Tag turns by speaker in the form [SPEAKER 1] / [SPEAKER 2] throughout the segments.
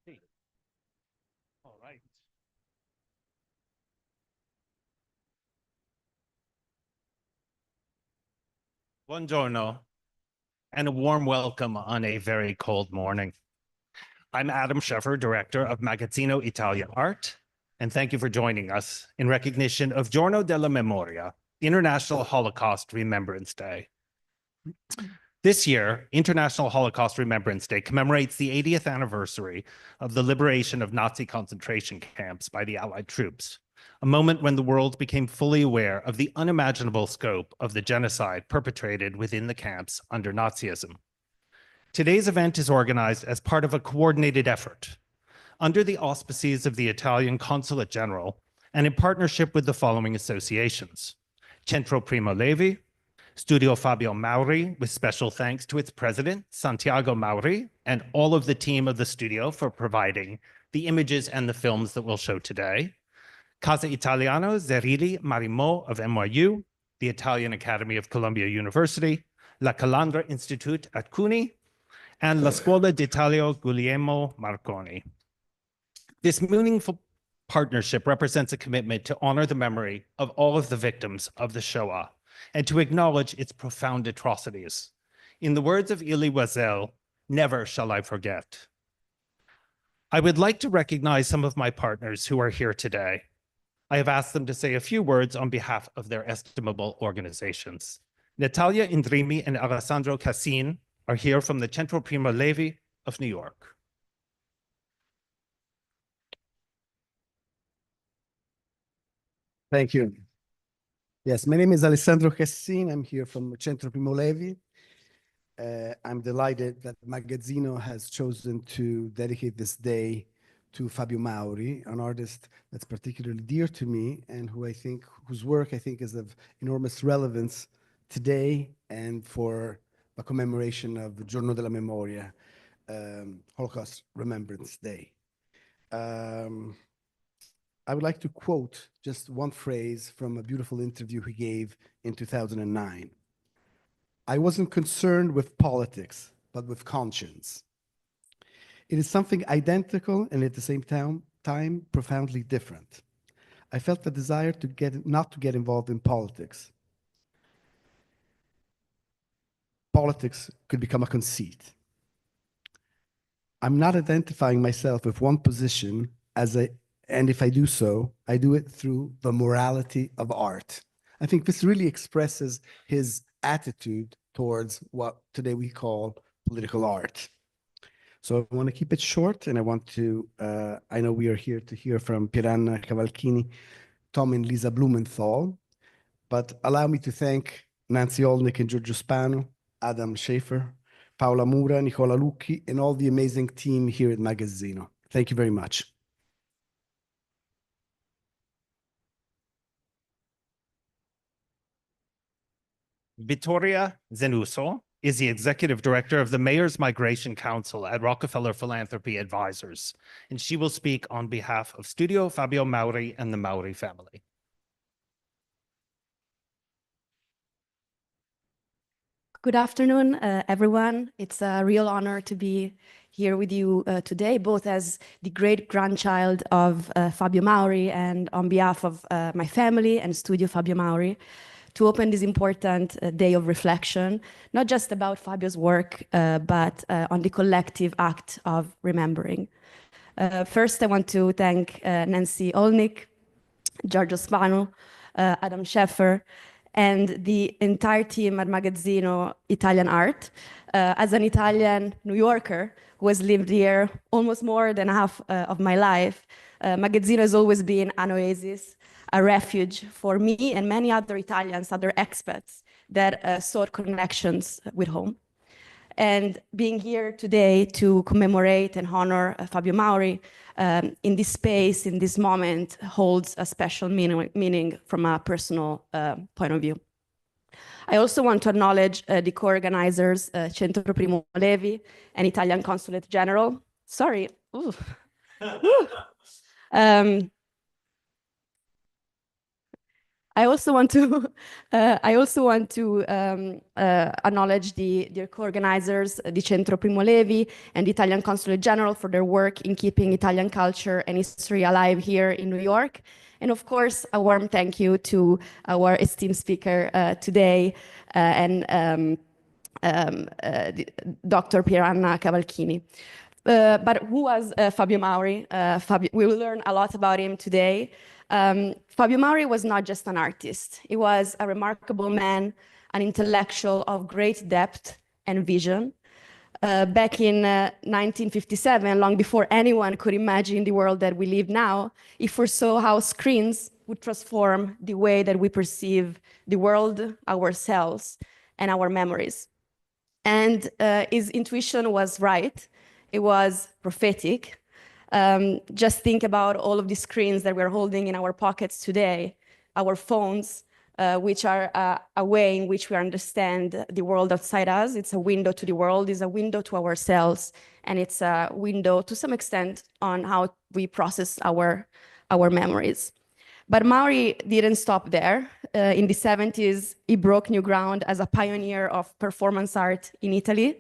[SPEAKER 1] right. All right. Buongiorno, and a warm welcome on a very cold morning. I'm Adam Scheffer, director of Magazzino Italian Art, and thank you for joining us in recognition of Giorno della Memoria, International Holocaust Remembrance Day. This year, International Holocaust Remembrance Day commemorates the 80th anniversary of the liberation of Nazi concentration camps by the Allied troops, a moment when the world became fully aware of the unimaginable scope of the genocide perpetrated within the camps under Nazism. Today's event is organized as part of a coordinated effort under the auspices of the Italian Consulate General and in partnership with the following associations: Centro Primo Levi, Studio Fabio Mauri, with special thanks to its president, Santiago Mauri, and all of the team of the studio for providing the images and the films that we'll show today. Casa Italiano Zerilli Marimo of NYU, the Italian Academy of Columbia University, La Calandra Institute at CUNY, and La Scuola d'Italia Guglielmo Marconi. This meaningful partnership represents a commitment to honor the memory of all of the victims of the Shoah and to acknowledge its profound atrocities. In the words of Elie Wiesel, never shall I forget. I would like to recognize some of my partners who are here today. I have asked them to say a few words on behalf of their estimable organizations. Natalia Indrimi and Alessandro Cassin are here from the Centro Primo Levi of New York.
[SPEAKER 2] Thank you. Yes, my name is Alessandro Cassin. I'm here from Centro Primo Levi. I'm delighted that Magazzino has chosen to dedicate this day to Fabio Mauri, an artist that's particularly dear to me and whose work I think is of enormous relevance today and for the commemoration of the Giorno della Memoria, Holocaust Remembrance Day. I would like to quote just one phrase from a beautiful interview he gave in 2009. I wasn't concerned with politics, but with conscience. It is something identical and at the same time profoundly different. I felt the desire not to get involved in politics. Politics could become a conceit. I'm not identifying myself with one position and if I do so, I do it through the morality of art. I think this really expresses his attitude towards what today we call political art. So I want to keep it short, and I know we are here to hear from Piranha Cavalchini, Tom and Lisa Blumenthal, but allow me to thank Nancy Olnick and Giorgio Spano, Adam Schaefer, Paola Mura, Nicola Lucchi, and all the amazing team here at Magazzino. Thank you very much.
[SPEAKER 1] Vittoria Zenuso is the executive director of the Mayor's Migration Council at Rockefeller Philanthropy Advisors, and she will speak on behalf of Studio Fabio Mauri and the Mauri family.
[SPEAKER 3] Good afternoon, everyone. It's a real honor to be here with you today, both as the great-grandchild of Fabio Mauri and on behalf of my family and Studio Fabio Mauri, to open this important day of reflection, not just about Fabio's work, but on the collective act of remembering. First, I want to thank Nancy Olnick, Giorgio Spano, Adam Schaefer, and the entire team at Magazzino Italian Art. As an Italian New Yorker who has lived here almost more than half of my life, Magazzino has always been an oasis, a refuge for me and many other Italians, other expats that sought connections with home. And being here today to commemorate and honor Fabio Mauri in this space, in this moment, holds a special meaning from a personal point of view. I also want to acknowledge the co-organizers, Centro Primo Levi and Italian Consulate General. Sorry. Ooh. I also want to acknowledge the co-organizers, the Centro Primo Levi and the Italian Consulate General for their work in keeping Italian culture and history alive here in New York. And of course, a warm thank you to our esteemed speaker today Dr. Pieranna Cavalchini. But who was Fabio Mauri? We will learn a lot about him today. Fabio Mauri was not just an artist. He was a remarkable man, an intellectual of great depth and vision. Back in 1957, long before anyone could imagine the world that we live now, he foresaw how screens would transform the way that we perceive the world, ourselves, and our memories. And his intuition was right. It was prophetic. Just think about all of the screens that we're holding in our pockets today, our phones, which are a way in which we understand the world outside us. It's a window to the world, it's a window to ourselves, and it's a window to some extent on how we process our memories. But Mauri didn't stop there. In the 70s, he broke new ground as a pioneer of performance art in Italy.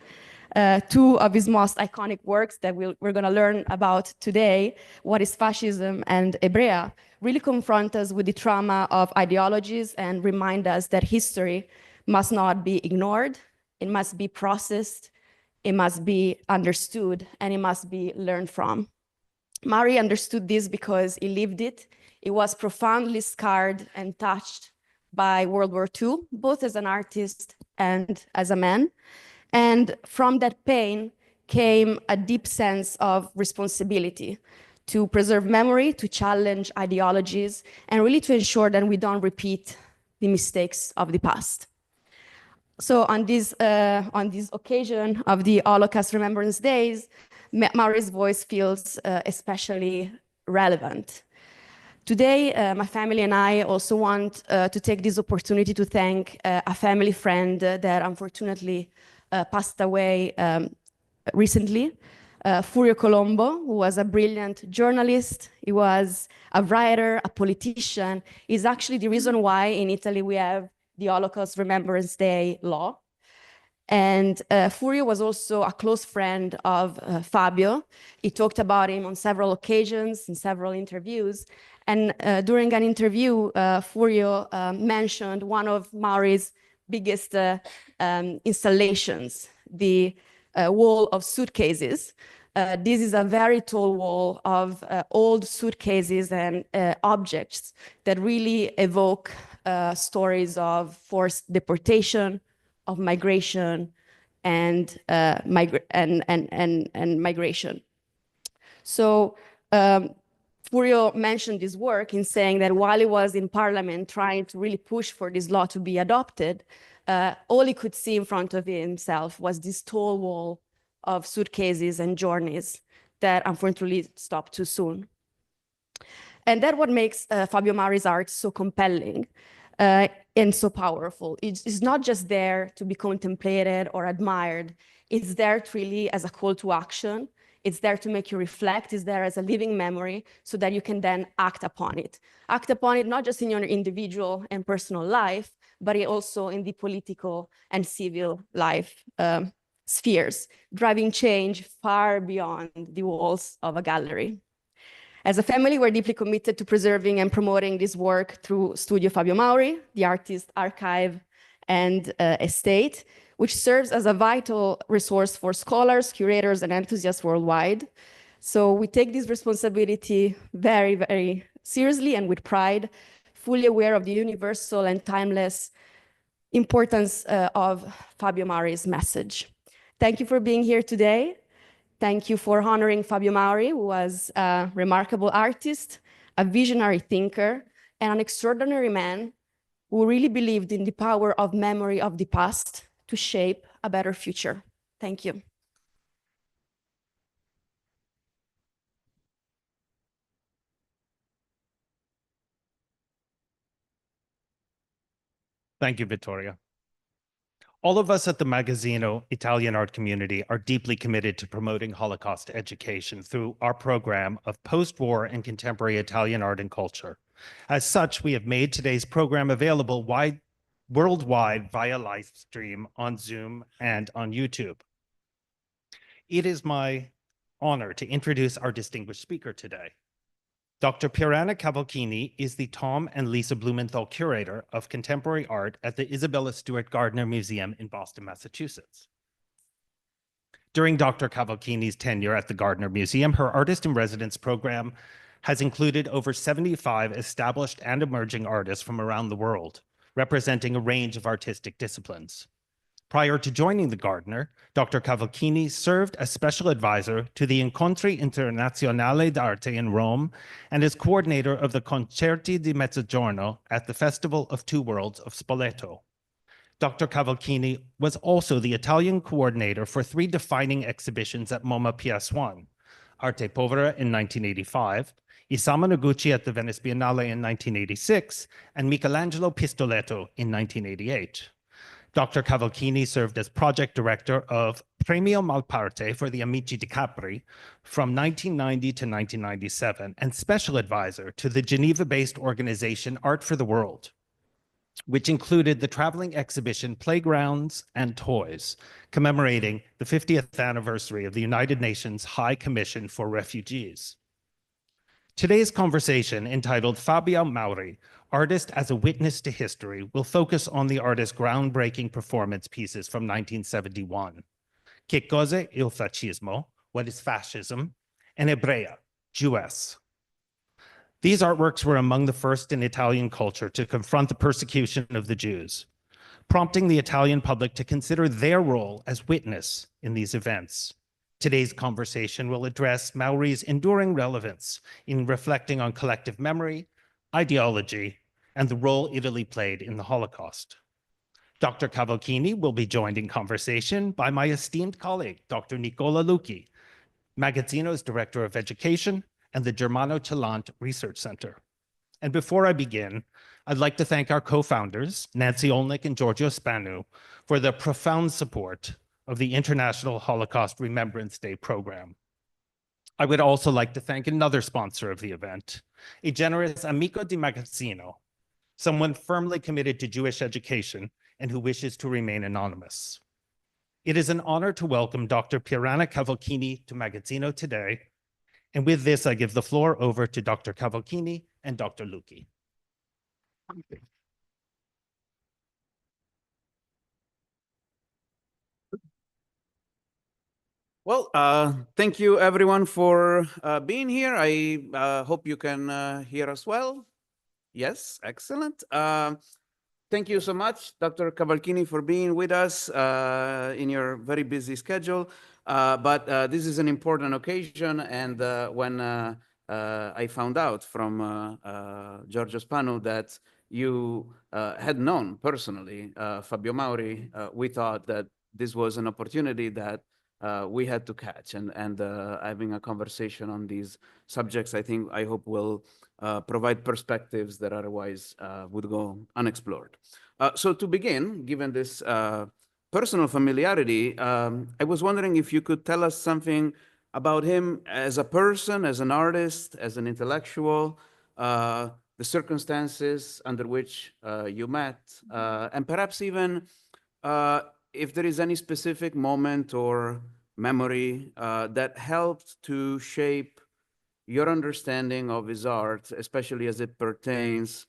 [SPEAKER 3] Two of his most iconic works that we're going to learn about today, What is Fascism and Ebrea, really confront us with the trauma of ideologies and remind us that history must not be ignored, it must be processed, it must be understood, and it must be learned from. Mauri understood this because he lived it. He was profoundly scarred and touched by World War II, both as an artist and as a man. And from that pain came a deep sense of responsibility to preserve memory, to challenge ideologies, and really to ensure that we don't repeat the mistakes of the past. So on this occasion of the Holocaust Remembrance Days, Mauri's voice feels especially relevant. Today, my family and I also want to take this opportunity to thank a family friend that unfortunately passed away recently, Furio Colombo, who was a brilliant journalist. He was a writer, a politician. He's actually the reason why in Italy we have the Holocaust Remembrance Day law. And Furio was also a close friend of Fabio. He talked about him on several occasions, in several interviews. And during an interview, Furio mentioned one of Mauri's biggest installations, the wall of suitcases. This is a very tall wall of old suitcases and objects that really evoke stories of forced deportation, of migration, and migration. So Furio mentioned this work in saying that while he was in parliament trying to really push for this law to be adopted, all he could see in front of himself was this tall wall of suitcases and journeys that unfortunately stopped too soon. And that's what makes Fabio Mauri's art so compelling and so powerful. It's not just there to be contemplated or admired. It's there really as a call to action. It's there to make you reflect. It's there as a living memory so that you can then act upon it. Act upon it not just in your individual and personal life, but also in the political and civil life spheres, driving change far beyond the walls of a gallery. As a family, we're deeply committed to preserving and promoting this work through Studio Fabio Mauri, the artist archive and estate, which serves as a vital resource for scholars, curators, and enthusiasts worldwide. So we take this responsibility very, very seriously and with pride, fully aware of the universal and timeless importance of Fabio Mauri's message. Thank you for being here today. Thank you for honoring Fabio Mauri, who was a remarkable artist, a visionary thinker, and an extraordinary man who really believed in the power of memory of the past to shape a better future. Thank you.
[SPEAKER 1] Thank you, Vittoria. All of us at the Magazzino Italian art community are deeply committed to promoting Holocaust education through our program of post-war and contemporary Italian art and culture, As such, we have made today's program available worldwide via live stream on Zoom and on YouTube. It is my honor to introduce our distinguished speaker today. Dr. Pirana Cavalchini is the Tom and Lisa Blumenthal Curator of Contemporary Art at the Isabella Stewart Gardner Museum in Boston, Massachusetts. During Dr. Cavalchini's tenure at the Gardner Museum, her Artist in Residence program has included over 75 established and emerging artists from around the world, representing a range of artistic disciplines. Prior to joining the Gardner, Dr. Cavalchini served as special advisor to the Incontri Internazionale d'Arte in Rome and as coordinator of the Concerti di Mezzogiorno at the Festival of Two Worlds of Spoleto. Dr. Cavalchini was also the Italian coordinator for 3 defining exhibitions at MoMA PS1, Arte Povera in 1985, Isamu Noguchi at the Venice Biennale in 1986, and Michelangelo Pistoletto in 1988. Dr. Cavalchini served as project director of Premio Malparte for the Amici di Capri from 1990 to 1997 and special advisor to the Geneva-based organization Art for the World, which included the traveling exhibition Playgrounds and Toys, commemorating the 50th anniversary of the United Nations High Commission for Refugees. Today's conversation, entitled Fabio Mauri, Artist as a Witness to History, will focus on the artist's groundbreaking performance pieces from 1971. Che cos'è il fascismo? What is fascism? And Ebrea, Jewess. These artworks were among the first in Italian culture to confront the persecution of the Jews, prompting the Italian public to consider their role as witness in these events. Today's conversation will address Mauri's enduring relevance in reflecting on collective memory, ideology, and the role Italy played in the Holocaust. Dr. Cavalchini will be joined in conversation by my esteemed colleague, Dr. Nicola Lucchi, Magazzino's Director of Education and the Germano Celant Research Center. And before I begin, I'd like to thank our co-founders, Nancy Olnick and Giorgio Spanu, for their profound support of the International Holocaust Remembrance Day program. I would also like to thank another sponsor of the event, a generous amico di Magazzino, someone firmly committed to Jewish education and who wishes to remain anonymous. It is an honor to welcome Dr. Pirana Cavalchini to Magazzino today. And with this, I give the floor over to Dr. Cavalchini and Dr. Lucchi.
[SPEAKER 4] Well, thank you everyone for being here. I hope you can hear us well. Yes, excellent. Thank you so much, Dr. Cavalchini, for being with us in your very busy schedule. But this is an important occasion, and when I found out from Giorgio Spanu that you had known personally Fabio Mauri, we thought that this was an opportunity that we had to catch, and having a conversation on these subjects, I hope will provide perspectives that otherwise would go unexplored. So to begin, given this personal familiarity, I was wondering if you could tell us something about him as a person, as an artist, as an intellectual, the circumstances under which you met, and perhaps even if there is any specific moment or memory that helped to shape your understanding of his art, especially as it pertains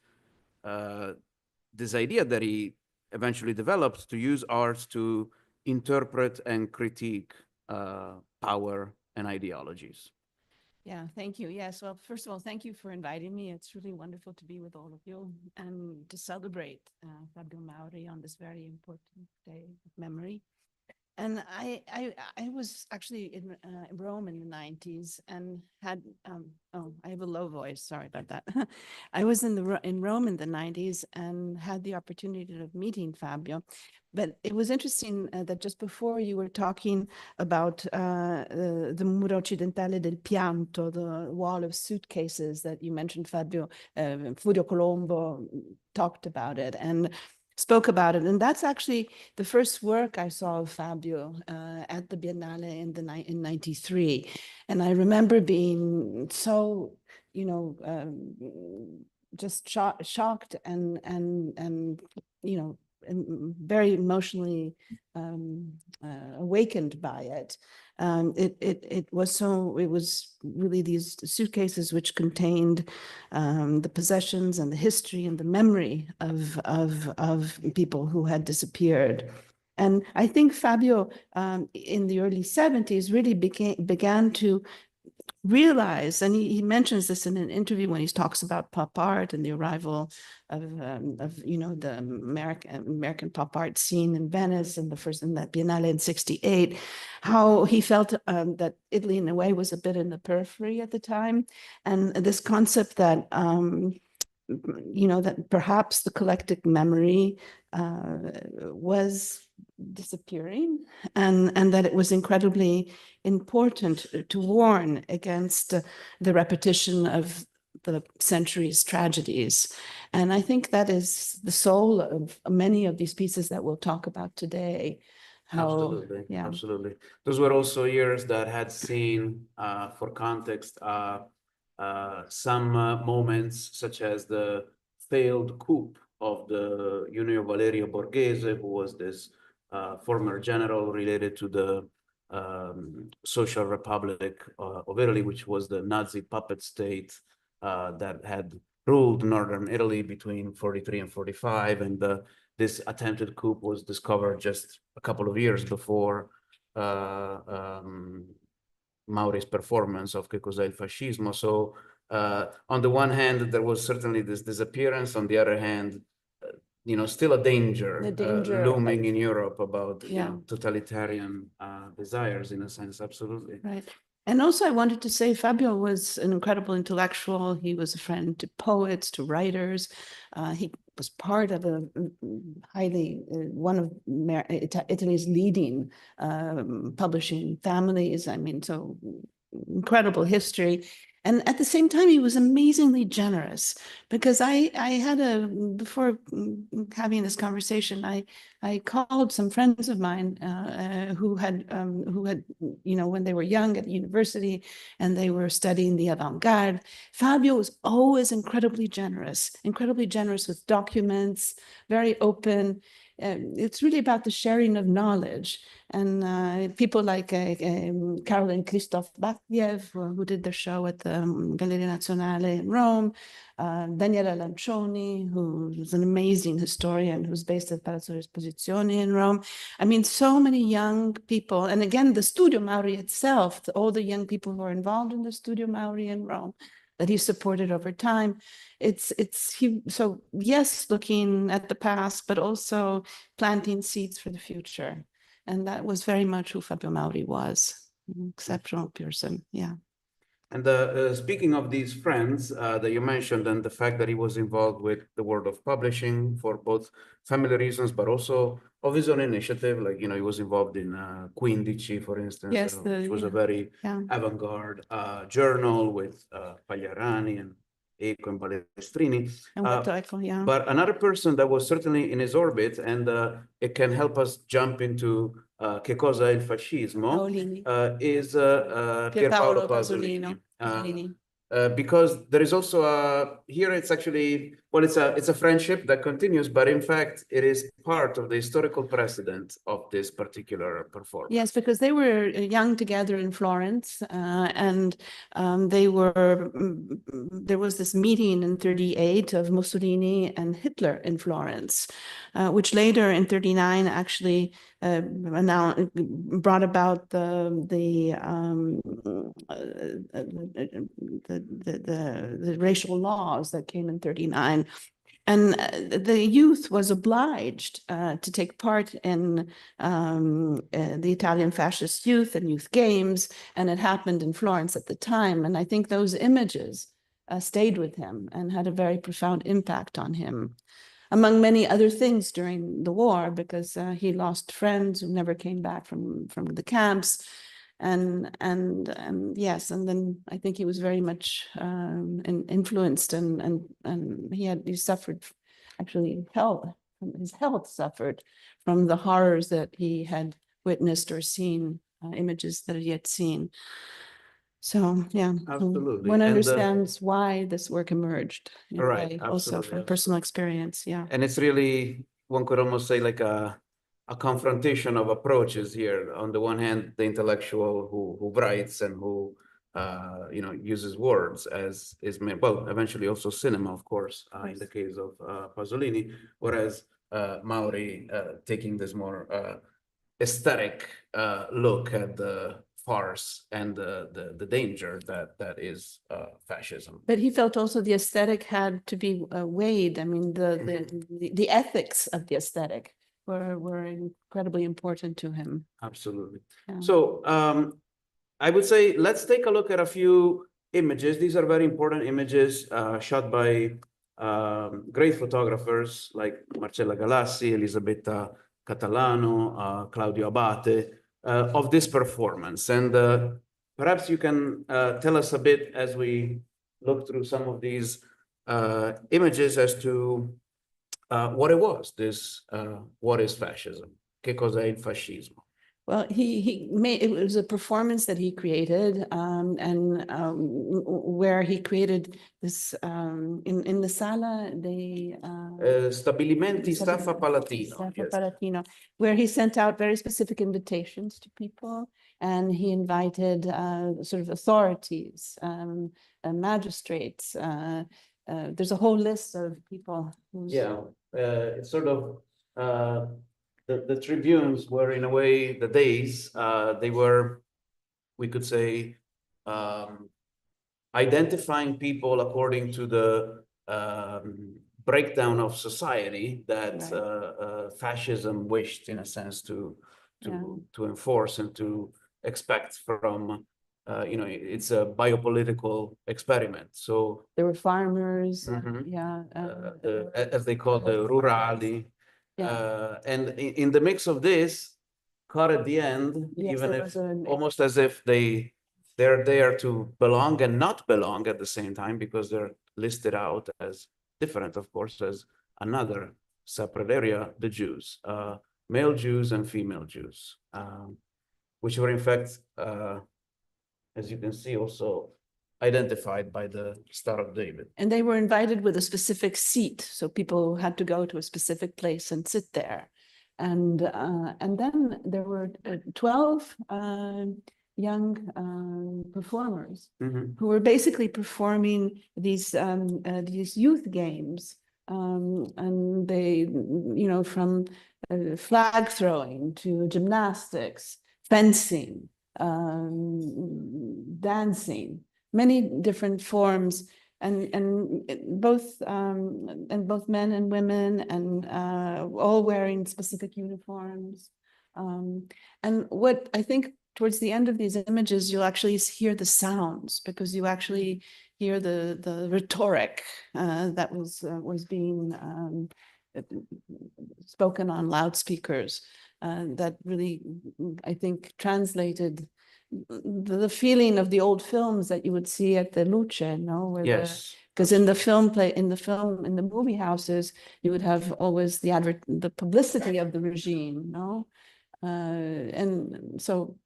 [SPEAKER 4] this idea that he eventually developed to use art to interpret and critique power and ideologies.
[SPEAKER 5] Yeah, thank you. Yes, well, first of all, thank you for inviting me. It's really wonderful to be with all of you and to celebrate Fabio Mauri on this very important day of memory. And I was actually in Rome in the 90s and had, oh, I have a low voice, sorry about that. I was in Rome in the 90s and had the opportunity of meeting Fabio. But it was interesting that just before you were talking about the Muro Occidentale del Pianto, the wall of suitcases that you mentioned, Fabio, Furio Colombo talked about it and spoke about it. And that's actually the first work I saw of Fabio at the Biennale in 93. And I remember being so, just shocked and you know, very emotionally awakened by it. It was really these suitcases which contained the possessions and the history and the memory of people who had disappeared. And I think Fabio, in the early 70s, really began to realize, and he mentions this in an interview when he talks about pop art and the arrival of you know, the American pop art scene in Venice and in that Biennale in '68, how he felt that Italy in a way was a bit in the periphery at the time, and this concept that you know, that perhaps the collective memory was disappearing, and that it was incredibly important to warn against the repetition of the century's tragedies. And I think that is the soul of many of these pieces that we'll talk about today.
[SPEAKER 4] Absolutely,
[SPEAKER 5] yeah.
[SPEAKER 4] absolutely. Those were also years that had seen, for context, some moments such as the failed coup of the Junio Valerio Borghese, who was this former general related to the Social Republic of Italy, which was the Nazi puppet state that had ruled northern Italy between 43 and 45, and this attempted coup was discovered just a couple of years before Mauri's performance of Che cos'è il fascismo. So on the one hand, there was certainly this disappearance. On the other hand, you know, still a danger, looming in Europe about you know, totalitarian desires, in a sense. Absolutely.
[SPEAKER 5] Right. And also I wanted to say Fabio was an incredible intellectual. He was a friend to poets, to writers. He was part of a highly, one of Italy's leading publishing families. I mean, so incredible history. And at the same time, he was amazingly generous, because I had before having this conversation, I called some friends of mine who had, you know, when they were young at university and they were studying the avant-garde. Fabio was always incredibly generous with documents, very open. It's really about the sharing of knowledge. And people like Carol and Christoph Bachiev, who did their show at the Galleria Nazionale in Rome, Daniela Lancioni, who's an amazing historian who's based at Palazzo Esposizione in Rome. I mean, so many young people. And again, the Studio Mauri itself, all the young people who are involved in the Studio Mauri in Rome, that he supported over time. So yes, looking at the past, but also planting seeds for the future. And that was very much who Fabio Mauri was, an exceptional person, yeah.
[SPEAKER 4] And speaking of these friends that you mentioned, and the fact that he was involved with the world of publishing for both family reasons, but also of his own initiative, like, you know, he was involved in Quindici, for instance,
[SPEAKER 5] Yes,
[SPEAKER 4] which was a very avant-garde journal with Pagliarani and Eco and Balestrini.
[SPEAKER 5] And
[SPEAKER 4] But another person that was certainly in his orbit, and it can help us jump into Che cosa è il fascismo, is Pierpaolo Pasolini. Because there is also here it's actually, well, it's a friendship that continues, but in fact it is part of the historical precedent of this particular performance.
[SPEAKER 5] Yes, because they were young together in Florence, and there was this meeting in '38 of Mussolini and Hitler in Florence, which later in '39 actually brought about the racial laws that came in '39. And the youth was obliged to take part in the Italian fascist youth and youth games, and it happened in Florence at the time. And I think those images stayed with him and had a very profound impact on him, among many other things during the war, because he lost friends who never came back from the camps. And yes, and then I think he was very much influenced, and he suffered, actually his health suffered from the horrors that he had witnessed or seen, images that he had seen. So, yeah.
[SPEAKER 4] Absolutely.
[SPEAKER 5] One
[SPEAKER 4] And,
[SPEAKER 5] understands why this work emerged. in a
[SPEAKER 4] Right,
[SPEAKER 5] way, also
[SPEAKER 4] absolutely,
[SPEAKER 5] from personal experience, yeah.
[SPEAKER 4] And it's really, one could almost say like a confrontation of approaches here. On the one hand, the intellectual who writes and who uses words as is made, well, eventually also cinema, of course, in the case of Pasolini, whereas Mauri taking this more aesthetic look at the farce and the danger that is fascism.
[SPEAKER 5] But he felt also the aesthetic had to be weighed. I mean, the ethics of the aesthetic were incredibly important to him.
[SPEAKER 4] Absolutely.
[SPEAKER 5] Yeah.
[SPEAKER 4] So I would say let's take a look at a few images. These are very important images shot by great photographers like Marcella Galassi, Elisabetta Catalano, Claudio Abate of this performance. And perhaps you can tell us a bit as we look through some of these images as to what it was, this what is fascism? Che cosa è il fascismo?
[SPEAKER 5] Well, he made, it was a performance that he created, where he created this in the Sala dei
[SPEAKER 4] Stabilimenti Staffa Palatino.
[SPEAKER 5] Staffa
[SPEAKER 4] Yes.
[SPEAKER 5] Palatino, where he sent out very specific invitations to people, and he invited sort of authorities, magistrates. There's a whole list of people who's
[SPEAKER 4] Yeah, it's sort of the tribunes were in a way the days. They were, we could say, identifying people according to the breakdown of society that
[SPEAKER 5] Right.
[SPEAKER 4] fascism wished, in a sense, to
[SPEAKER 5] Yeah.
[SPEAKER 4] to enforce and to expect from. It's a biopolitical experiment. So
[SPEAKER 5] there were farmers,
[SPEAKER 4] Mhm.
[SPEAKER 5] yeah.
[SPEAKER 4] as they call the rurali.
[SPEAKER 5] Yeah.
[SPEAKER 4] And in the mix of this, caught at the end,
[SPEAKER 5] Yes,
[SPEAKER 4] even
[SPEAKER 5] there
[SPEAKER 4] if
[SPEAKER 5] was an-
[SPEAKER 4] almost as if they're there to belong and not belong at the same time, because they're listed out as different, of course, as another separate area, the Jews, male Jews and female Jews, which were in fact, as you can see, also identified by the Star of David.
[SPEAKER 5] And they were invited with a specific seat, so people had to go to a specific place and sit there. And then there were 12 young performers
[SPEAKER 4] Mhm.
[SPEAKER 5] who were basically performing these youth games, and they, from flag throwing to gymnastics, fencing, dancing, many different forms, and both men and women, and all wearing specific uniforms. And what I think towards the end of these images, you'll actually hear the sounds, because you actually hear the rhetoric that was being spoken on loudspeakers, that really, I think, translated the feeling of the old films that you would see at the Luce, where
[SPEAKER 4] Yes.
[SPEAKER 5] because in the movie houses, you would have always the publicity of the regime, and so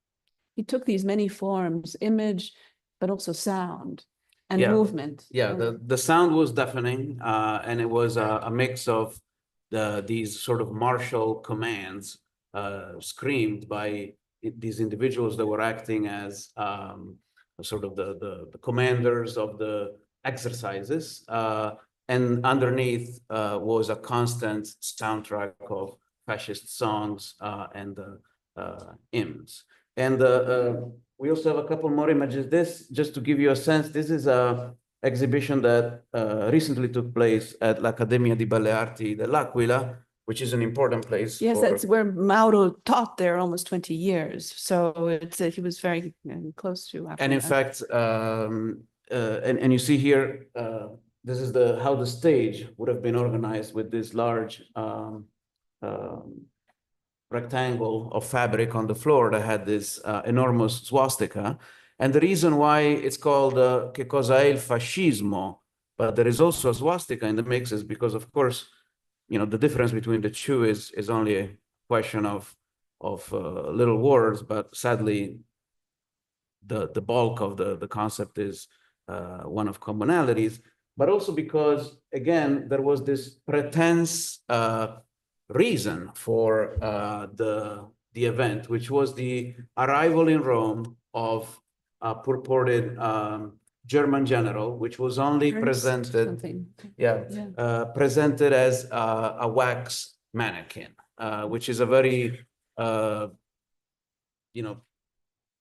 [SPEAKER 5] he took these many forms, image, but also sound and
[SPEAKER 4] Yeah.
[SPEAKER 5] movement.
[SPEAKER 4] Yeah, the sound was deafening, and it was a mix of these sort of martial commands screamed by these individuals that were acting as sort of the commanders of the exercises, and underneath was a constant soundtrack of fascist songs and hymns. And we also have a couple more images. This, just to give you a sense, this is a exhibition that recently took place at l'Accademia di Belle Arti dell'Aquila, which is an important place.
[SPEAKER 5] Yes, that's where Mauro taught there almost 20 years. So he was very close to.
[SPEAKER 4] And in fact, and you see here, this is how the stage would have been organized with this large rectangle of fabric on the floor that had this enormous swastika. And the reason why it's called Che cosa è il fascismo, but there is also a swastika in the mix, is because, of course, the difference between the two is only a question of little words, but sadly, the bulk of the concept is one of commonalities, but also because, again, there was this pretense reason for the event, which was the arrival in Rome of a purported German general, which was only presented, presented as a wax mannequin, which is a very,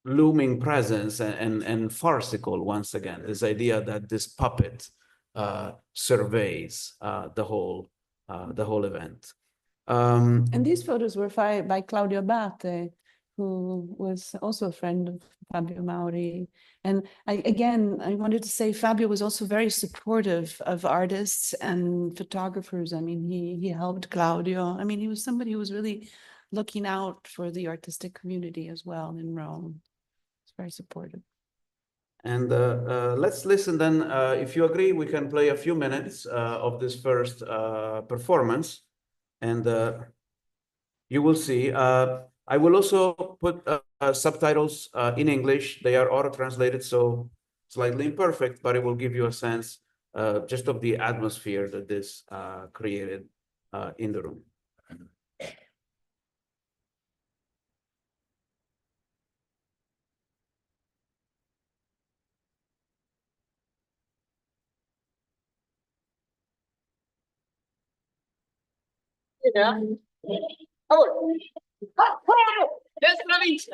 [SPEAKER 4] looming presence and farcical once again. This idea that this puppet surveys the whole event.
[SPEAKER 5] And these photos were by Claudio Abate, who was also a friend of Fabio Mauri. And I wanted to say Fabio was also very supportive of artists and photographers. I mean, he helped Claudio. I mean, he was somebody who was really looking out for the artistic community as well in Rome. It's very supportive.
[SPEAKER 4] And let's listen then. If you agree, we can play a few minutes of this first performance. And you will see. I will also put subtitles in English. They are auto-translated, so slightly imperfect, but it will give you a sense just of the atmosphere that this created in the room.
[SPEAKER 6] Destra vince.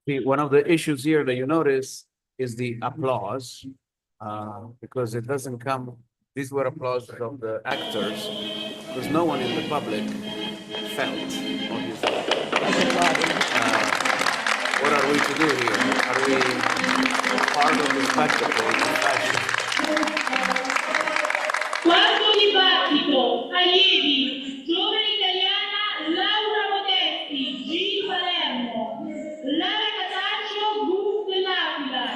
[SPEAKER 4] One of the issues here that you notice is the applause, because it doesn't come, these were applause of the actors, because no one in the public felt, obviously. What are we to do here? Are we part of the spectacle of fashion?
[SPEAKER 6] Quarto dibattito, allievi, giovane italiana Laura Modesti, G. Palermo, Lara Casaccio, GUF dell'Aquila,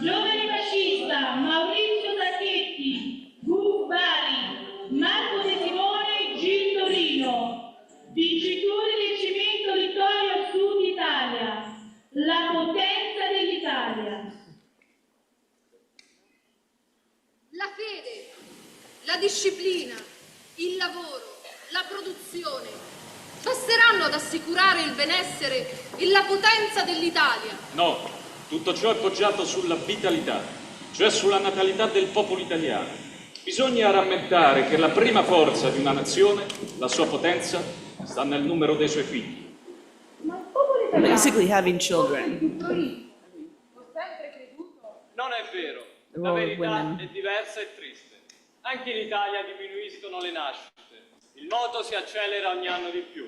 [SPEAKER 6] giovane fascista Maurizio Sacchetti, GUF Bari, Marco De Simone, G. Torino, vincitore del cemento Littorio Sud Italia, la potenza dell'Italia.
[SPEAKER 7] La fede, la disciplina, il lavoro, la produzione basteranno ad assicurare il benessere e la potenza dell'Italia.
[SPEAKER 8] No, tutto ciò è poggiato sulla vitalità, cioè sulla natalità del popolo italiano. Bisogna rammentare che la prima forza di una nazione, la sua potenza, sta nel numero dei suoi figli.
[SPEAKER 5] Basically having children.
[SPEAKER 9] Non è vero,
[SPEAKER 5] The
[SPEAKER 9] la
[SPEAKER 5] role of
[SPEAKER 9] verità
[SPEAKER 5] women.
[SPEAKER 9] è diversa e triste. Anche in Italia diminuiscono le nascite, il moto si accelera ogni anno di più,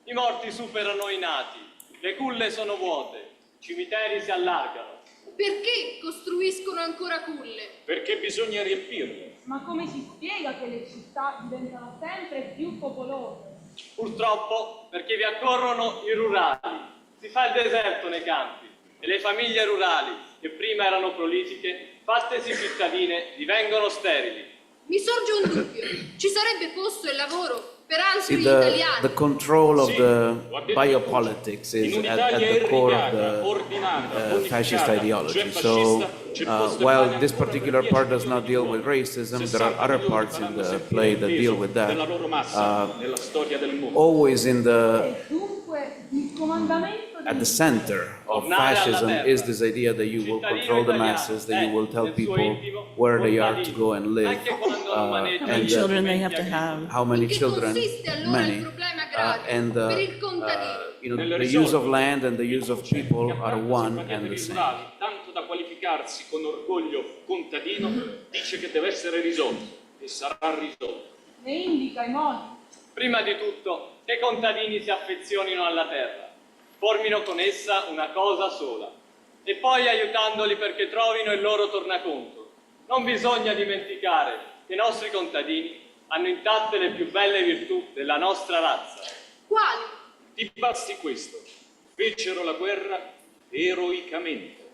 [SPEAKER 9] i morti superano i nati, le culle sono vuote, i cimiteri si allargano.
[SPEAKER 7] Perché costruiscono ancora culle?
[SPEAKER 8] Perché bisogna riempirle.
[SPEAKER 10] Ma come si spiega che le città diventano sempre più popolose?
[SPEAKER 9] Purtroppo perché vi accorrono i rurali, si fa il deserto nei campi e le famiglie rurali, che prima erano prolifiche, fattesi cittadine, divengono sterili.
[SPEAKER 7] Mi sorge un dubbio. Ci sarebbe posto e lavoro per
[SPEAKER 4] See,
[SPEAKER 7] altri
[SPEAKER 4] the
[SPEAKER 7] italiani?
[SPEAKER 4] control of the biopolitics is at the core of the fascist ideology. So while this particular part does not deal with racism, there are other parts in the play that deal with that. Always in the
[SPEAKER 10] Dunque, il comandamento
[SPEAKER 4] at the center of fascism is this idea that you will control the masses, that you will tell people where they are to go and live,
[SPEAKER 5] How many
[SPEAKER 4] and
[SPEAKER 5] children they have to have.
[SPEAKER 4] how many
[SPEAKER 7] In che
[SPEAKER 4] children,
[SPEAKER 7] consiste allora
[SPEAKER 4] many,
[SPEAKER 7] il problema agrario
[SPEAKER 4] and
[SPEAKER 7] per il contadino?
[SPEAKER 4] the use of land and the use of people are one and the same.
[SPEAKER 8] Tanto da qualificarsi con orgoglio contadino, dice che deve essere risolto e sarà risolto.
[SPEAKER 10] ne indica i modi.
[SPEAKER 9] Prima di tutto, che i contadini si affezionino alla terra, formino con essa una cosa sola e poi aiutandoli perché trovino il loro tornaconto. Non bisogna dimenticare che i nostri contadini hanno intatte le più belle virtù della nostra razza.
[SPEAKER 7] Quali?
[SPEAKER 8] Ti basti questo. Fecero la guerra eroicamente.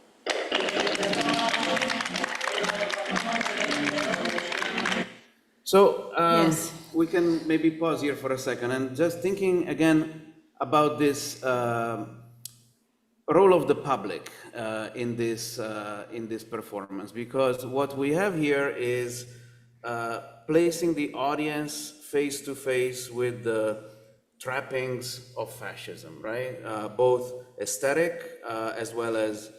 [SPEAKER 4] So
[SPEAKER 5] Yes.
[SPEAKER 4] we can maybe pause here for a second and just thinking again about this role of the public in this performance, because what we have here is placing the audience face to face with the trappings of fascism, right? Both aesthetic as well as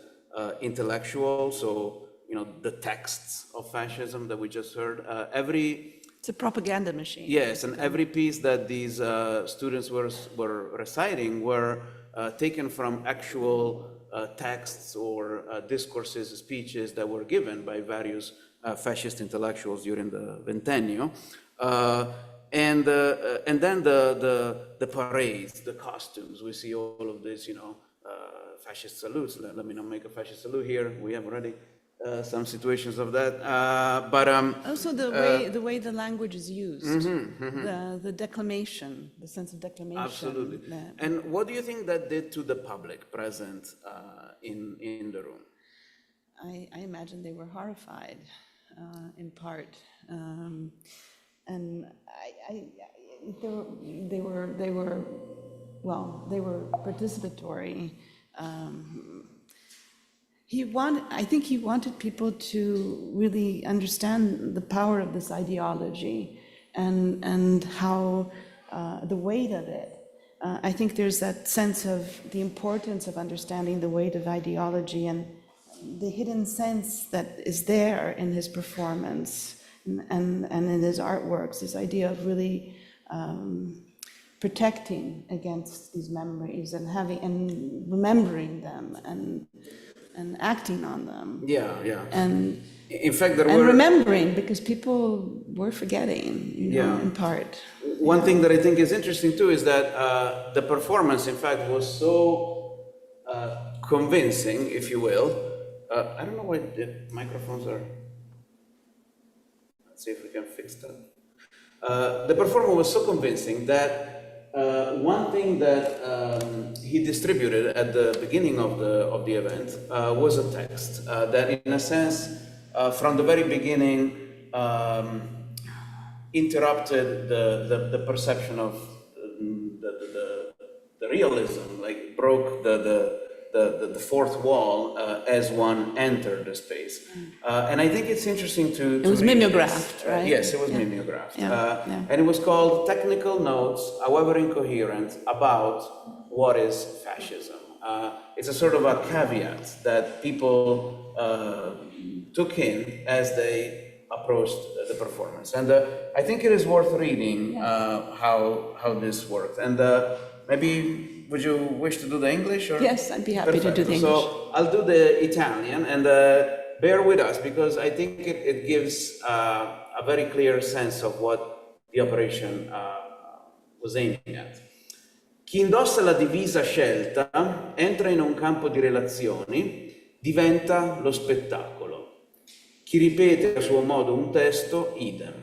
[SPEAKER 4] intellectual. So, you know, the texts of fascism that we just heard.
[SPEAKER 5] It's a propaganda machine.
[SPEAKER 4] Yes, and every piece that these students were reciting were taken from actual texts or discourses, speeches that were given by various fascist intellectuals during the Ventennio. And then the parades, the costumes, we see all of this, you know, fascist salutes. Let me not make a fascist salute here. We have already some situations of that.
[SPEAKER 5] Also the way the language is used, the declamation, the sense of declamation.
[SPEAKER 4] Absolutely. And what do you think that did to the public present in the room?
[SPEAKER 5] I imagine they were horrified, in part, and they were participatory. I think he wanted people to really understand the power of this ideology and how the weight of it. I think there's that sense of the importance of understanding the weight of ideology and the hidden sense that is there in his performance and in his artworks, this idea of really protecting against these memories and remembering them and acting on them.
[SPEAKER 4] Yeah.
[SPEAKER 5] And
[SPEAKER 4] in fact,
[SPEAKER 5] remembering, because people were forgetting, in part.
[SPEAKER 4] One thing that I think is interesting too is that the performance, in fact, was so convincing, if you will. I don't know why the microphones are. Let's see if we can fix that. The performance was so convincing that one thing that he distributed at the beginning of the event was a text that, in a sense, from the very beginning, interrupted the perception of the realism, like broke the fourth wall as one entered the space. And I think it's interesting to
[SPEAKER 5] It was
[SPEAKER 4] read
[SPEAKER 5] mimeographed,
[SPEAKER 4] this.
[SPEAKER 5] right?
[SPEAKER 4] Yes, it was mimeographed.
[SPEAKER 5] Yeah.
[SPEAKER 4] And it was called Technical Notes, However Incoherent, About What is Fascism. It's a sort of a caveat that people took in as they approached the performance. And I think it is worth reading how this worked. And maybe would you wish to do the English? Or?
[SPEAKER 5] Yes, I'd be happy to do the English.
[SPEAKER 4] So I'll do the Italian, and bear with us because I think it gives a very clear sense of what the operation was aiming at. Chi indossa la divisa scelta entra in un campo di relazioni, diventa lo spettacolo. Chi ripete a suo modo un testo, idem.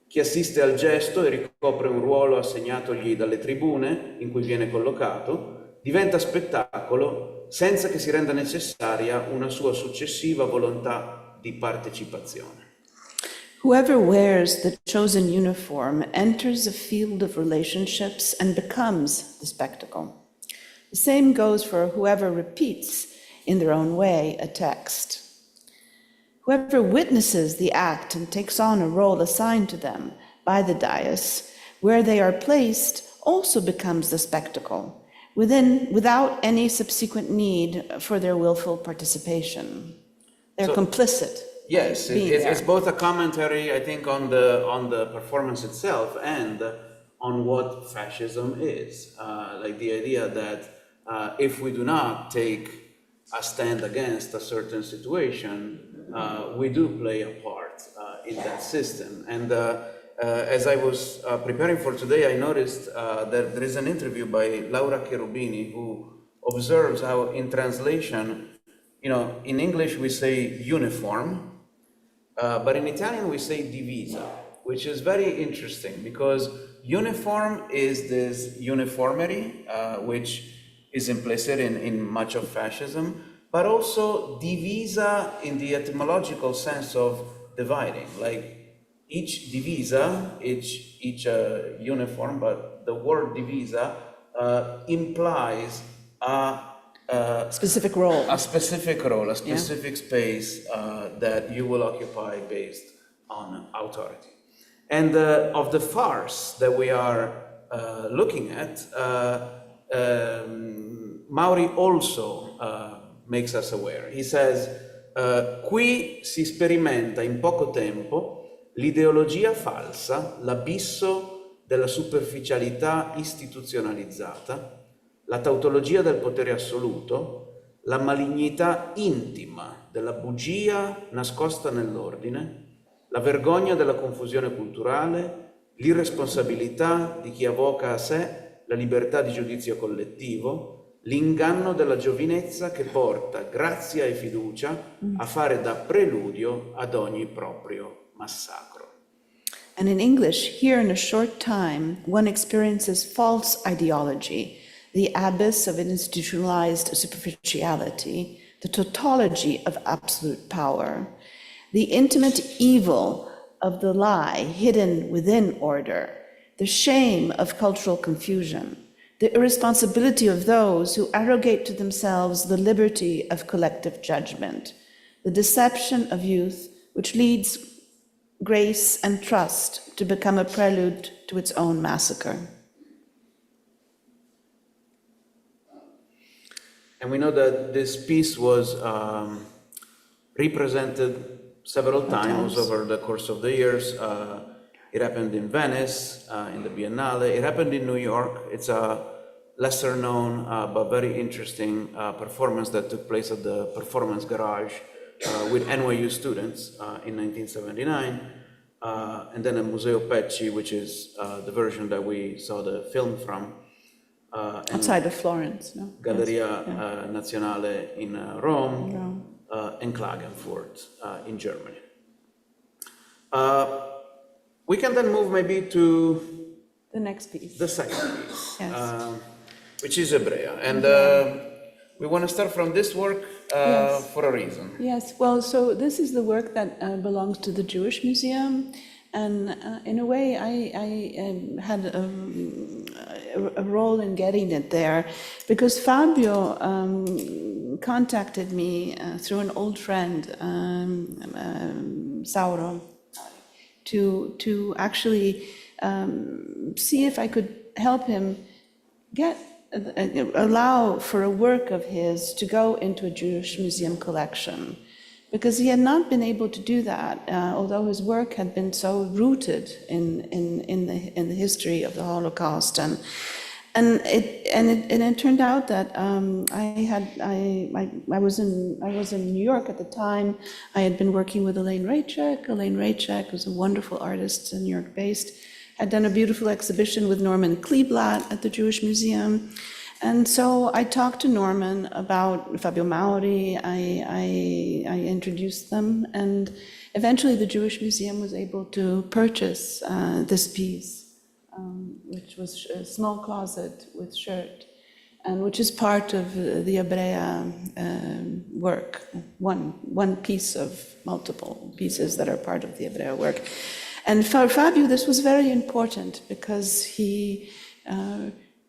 [SPEAKER 4] Chi assiste al gesto e ricopre un ruolo assegnatogli dalle tribune in cui viene collocato, diventa spettacolo senza che si renda necessaria una sua successiva volontà di partecipazione.
[SPEAKER 5] Whoever wears the chosen uniform enters a field of relationships and becomes the spectacle. The same goes for whoever repeats, in their own way, a text. Whoever witnesses the act and takes on a role assigned to them by the dais, where they are placed, also becomes the spectacle, without any subsequent need for their willful participation. They're complicit.
[SPEAKER 4] Yes, it's both a commentary, I think, on the performance itself and on what fascism is. Like the idea that if we do not take a stand against a certain situation, we do play a part in that system. And as I was preparing for today, I noticed that there is an interview by Laura Cherubini who observes how in translation in English we say uniform, but in Italian we say divisa, which is very interesting because uniform is this uniformity, which is implicit in much of fascism, but also divisa in the etymological sense of dividing, like each divisa, each uniform, but the word divisa implies a
[SPEAKER 5] Specific role.
[SPEAKER 4] a specific role, a specific space that you will occupy based on authority. And of the farce that we are looking at, Mauri also makes us aware. He says, qui si sperimenta in poco tempo l'ideologia falsa, l'abisso della superficialità istituzionalizzata, la tautologia del potere assoluto, la malignità intima della bugia nascosta nell'ordine, la vergogna della confusione culturale, l'irresponsabilità di chi avoca a sé la libertà di giudizio collettivo, l'inganno della giovinezza che porta grazia e fiducia a fare da preludio ad ogni proprio massacro.
[SPEAKER 5] And in English, here in a short time, one experiences false ideology, the abyss of institutionalized superficiality, the tautology of absolute power, the intimate evil of the lie hidden within order, the shame of cultural confusion, the irresponsibility of those who arrogate to themselves the liberty of collective judgment, the deception of youth which leads grace and trust to become a prelude to its own massacre.
[SPEAKER 4] And we know that this piece was represented several times over the course of the years. It happened in Venice, in the Biennale. It happened in New York. It's a lesser known but very interesting performance that took place at the Performance Garage with NYU students in 1979. And then at Museo Pecci, which is the version that we saw the film from.
[SPEAKER 5] Outside of Florence, no?
[SPEAKER 4] Galleria Nazionale in Rome, and Klagenfurt in Germany. We can then move maybe to
[SPEAKER 5] the next piece,
[SPEAKER 4] the second piece,
[SPEAKER 5] yes.
[SPEAKER 4] Which is Ebrea. And we want to start from this work for a reason.
[SPEAKER 5] Yes, well, so this is the work that belongs to the Jewish Museum. And in a way, I had a role in getting it there because Fabio contacted me through an old friend, Mauri, to actually see if I could help him allow for a work of his to go into a Jewish museum collection. Because he had not been able to do that, although his work had been so rooted in the history of the Holocaust, and it turned out that I was in New York at the time. I had been working with Elaine Raychek. Elaine Raychek was a wonderful artist, New York based. Had done a beautiful exhibition with Norman Kleeblatt at the Jewish Museum. And so I talked to Norman about Fabio Mauri. I introduced them, and eventually the Jewish Museum was able to purchase this piece, which was a small closet with shirt, and which is part of the Ebrea work, one piece of multiple pieces that are part of the Ebrea work. And for Fabio, this was very important because he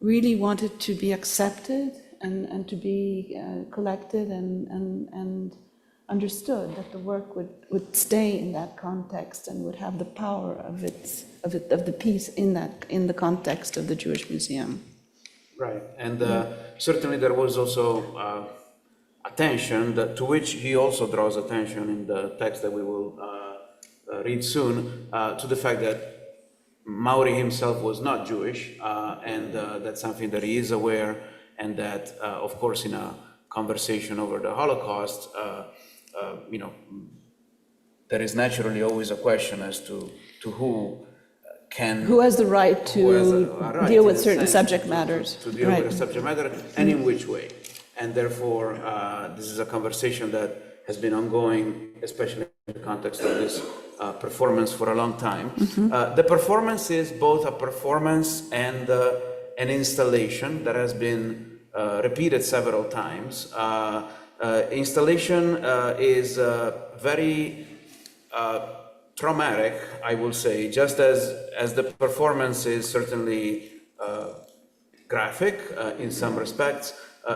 [SPEAKER 5] really wanted to be accepted and to be collected and understood that the work would stay in that context and would have the power of the piece in the context of the Jewish Museum.
[SPEAKER 4] Right, and certainly there was also attention to which he also draws attention in the text that we will read soon, to the fact that Mauri himself was not Jewish, and that's something that he is aware, and that, of course, in a conversation over the Holocaust, there is naturally always a question as to who
[SPEAKER 5] has the right to deal with certain subject matters.
[SPEAKER 4] To deal with a subject matter, and in which way. and therefore this is a conversation that has been ongoing, especially in the context of this performance for a long time. The performance is both a performance and an installation that has been repeated several times. Installation is very traumatic, I will say, just as the performance is certainly graphic in some respects,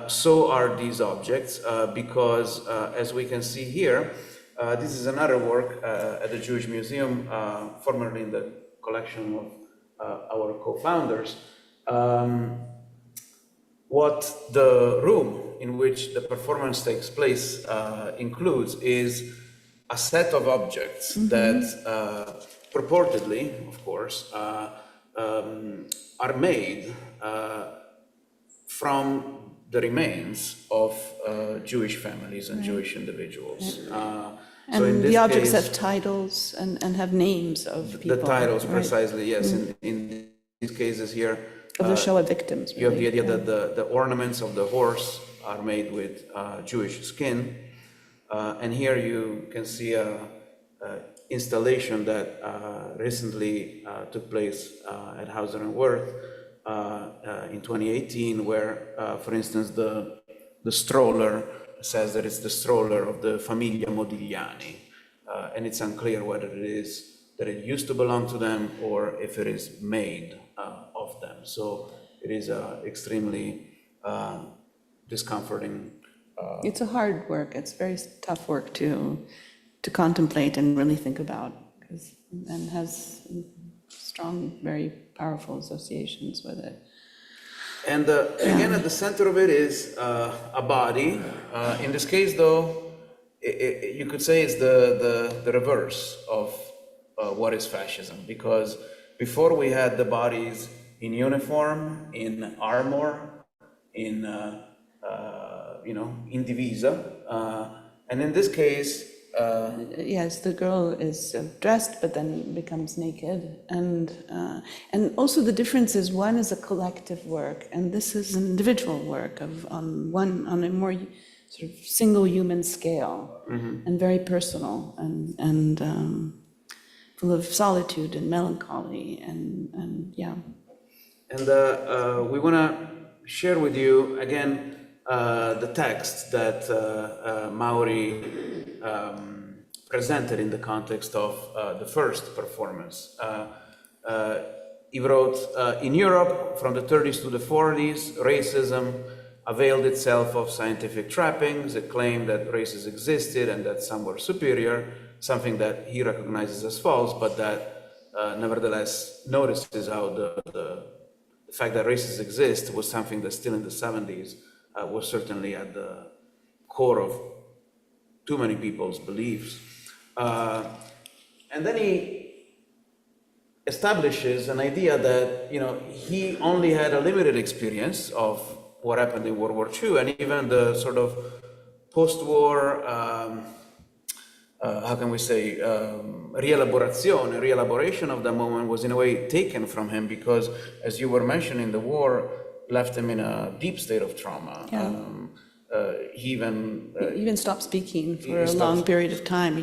[SPEAKER 4] so are these objects, because as we can see here, this is another work at the Jewish Museum, formerly in the collection of our co-founders. What the room in which the performance takes place includes is a set of objects that purportedly, of course, are made from the remains of Jewish families and Jewish individuals.
[SPEAKER 5] And the objects have titles and have names of people.
[SPEAKER 4] The titles,
[SPEAKER 5] right?
[SPEAKER 4] precisely, yes. In these cases here,
[SPEAKER 5] of the Shoah victims.
[SPEAKER 4] You have the idea that the ornaments of the horse are made with Jewish skin. And here you can see a installation that recently took place at Hauser and Wirth in 2018, where, for instance, the stroller says that it's the stroller of the Famiglia Modigliani. And it's unclear whether it is that it used to belong to them or if it is made of them. So it is extremely discomforting.
[SPEAKER 5] It's a hard work. It's very tough work to contemplate and really think about, and has strong, very powerful associations with it.
[SPEAKER 4] And again, at the center of it is a body. In this case, though, you could say it's the reverse of what is fascism, because before we had the bodies in uniform, in armor, in in divisa, and in this case,
[SPEAKER 5] yes, the girl is dressed, but then becomes naked, and also the difference is one is a collective work, and this is an individual work on a more sort of single human scale, and very personal, and full of solitude and melancholy, and yeah.
[SPEAKER 4] And we want to share with you again the text that Mauri presented in the context of the first performance. He wrote, in Europe, from the 30s to the 40s, racism availed itself of scientific trappings. It claimed that races existed and that some were superior, something that he recognizes as false, but that nevertheless notices how the fact that races exist was something that still in the 70s was certainly at the core of too many people's beliefs. And then he establishes an idea that, he only had a limited experience of what happened in World War II, and even the sort of post-war, how can we say, reelaboration of that moment was in a way taken from him, because, as you were mentioning, the war left him in a deep state of trauma.
[SPEAKER 5] Yeah.
[SPEAKER 4] He
[SPEAKER 5] even stopped speaking for a long period of time.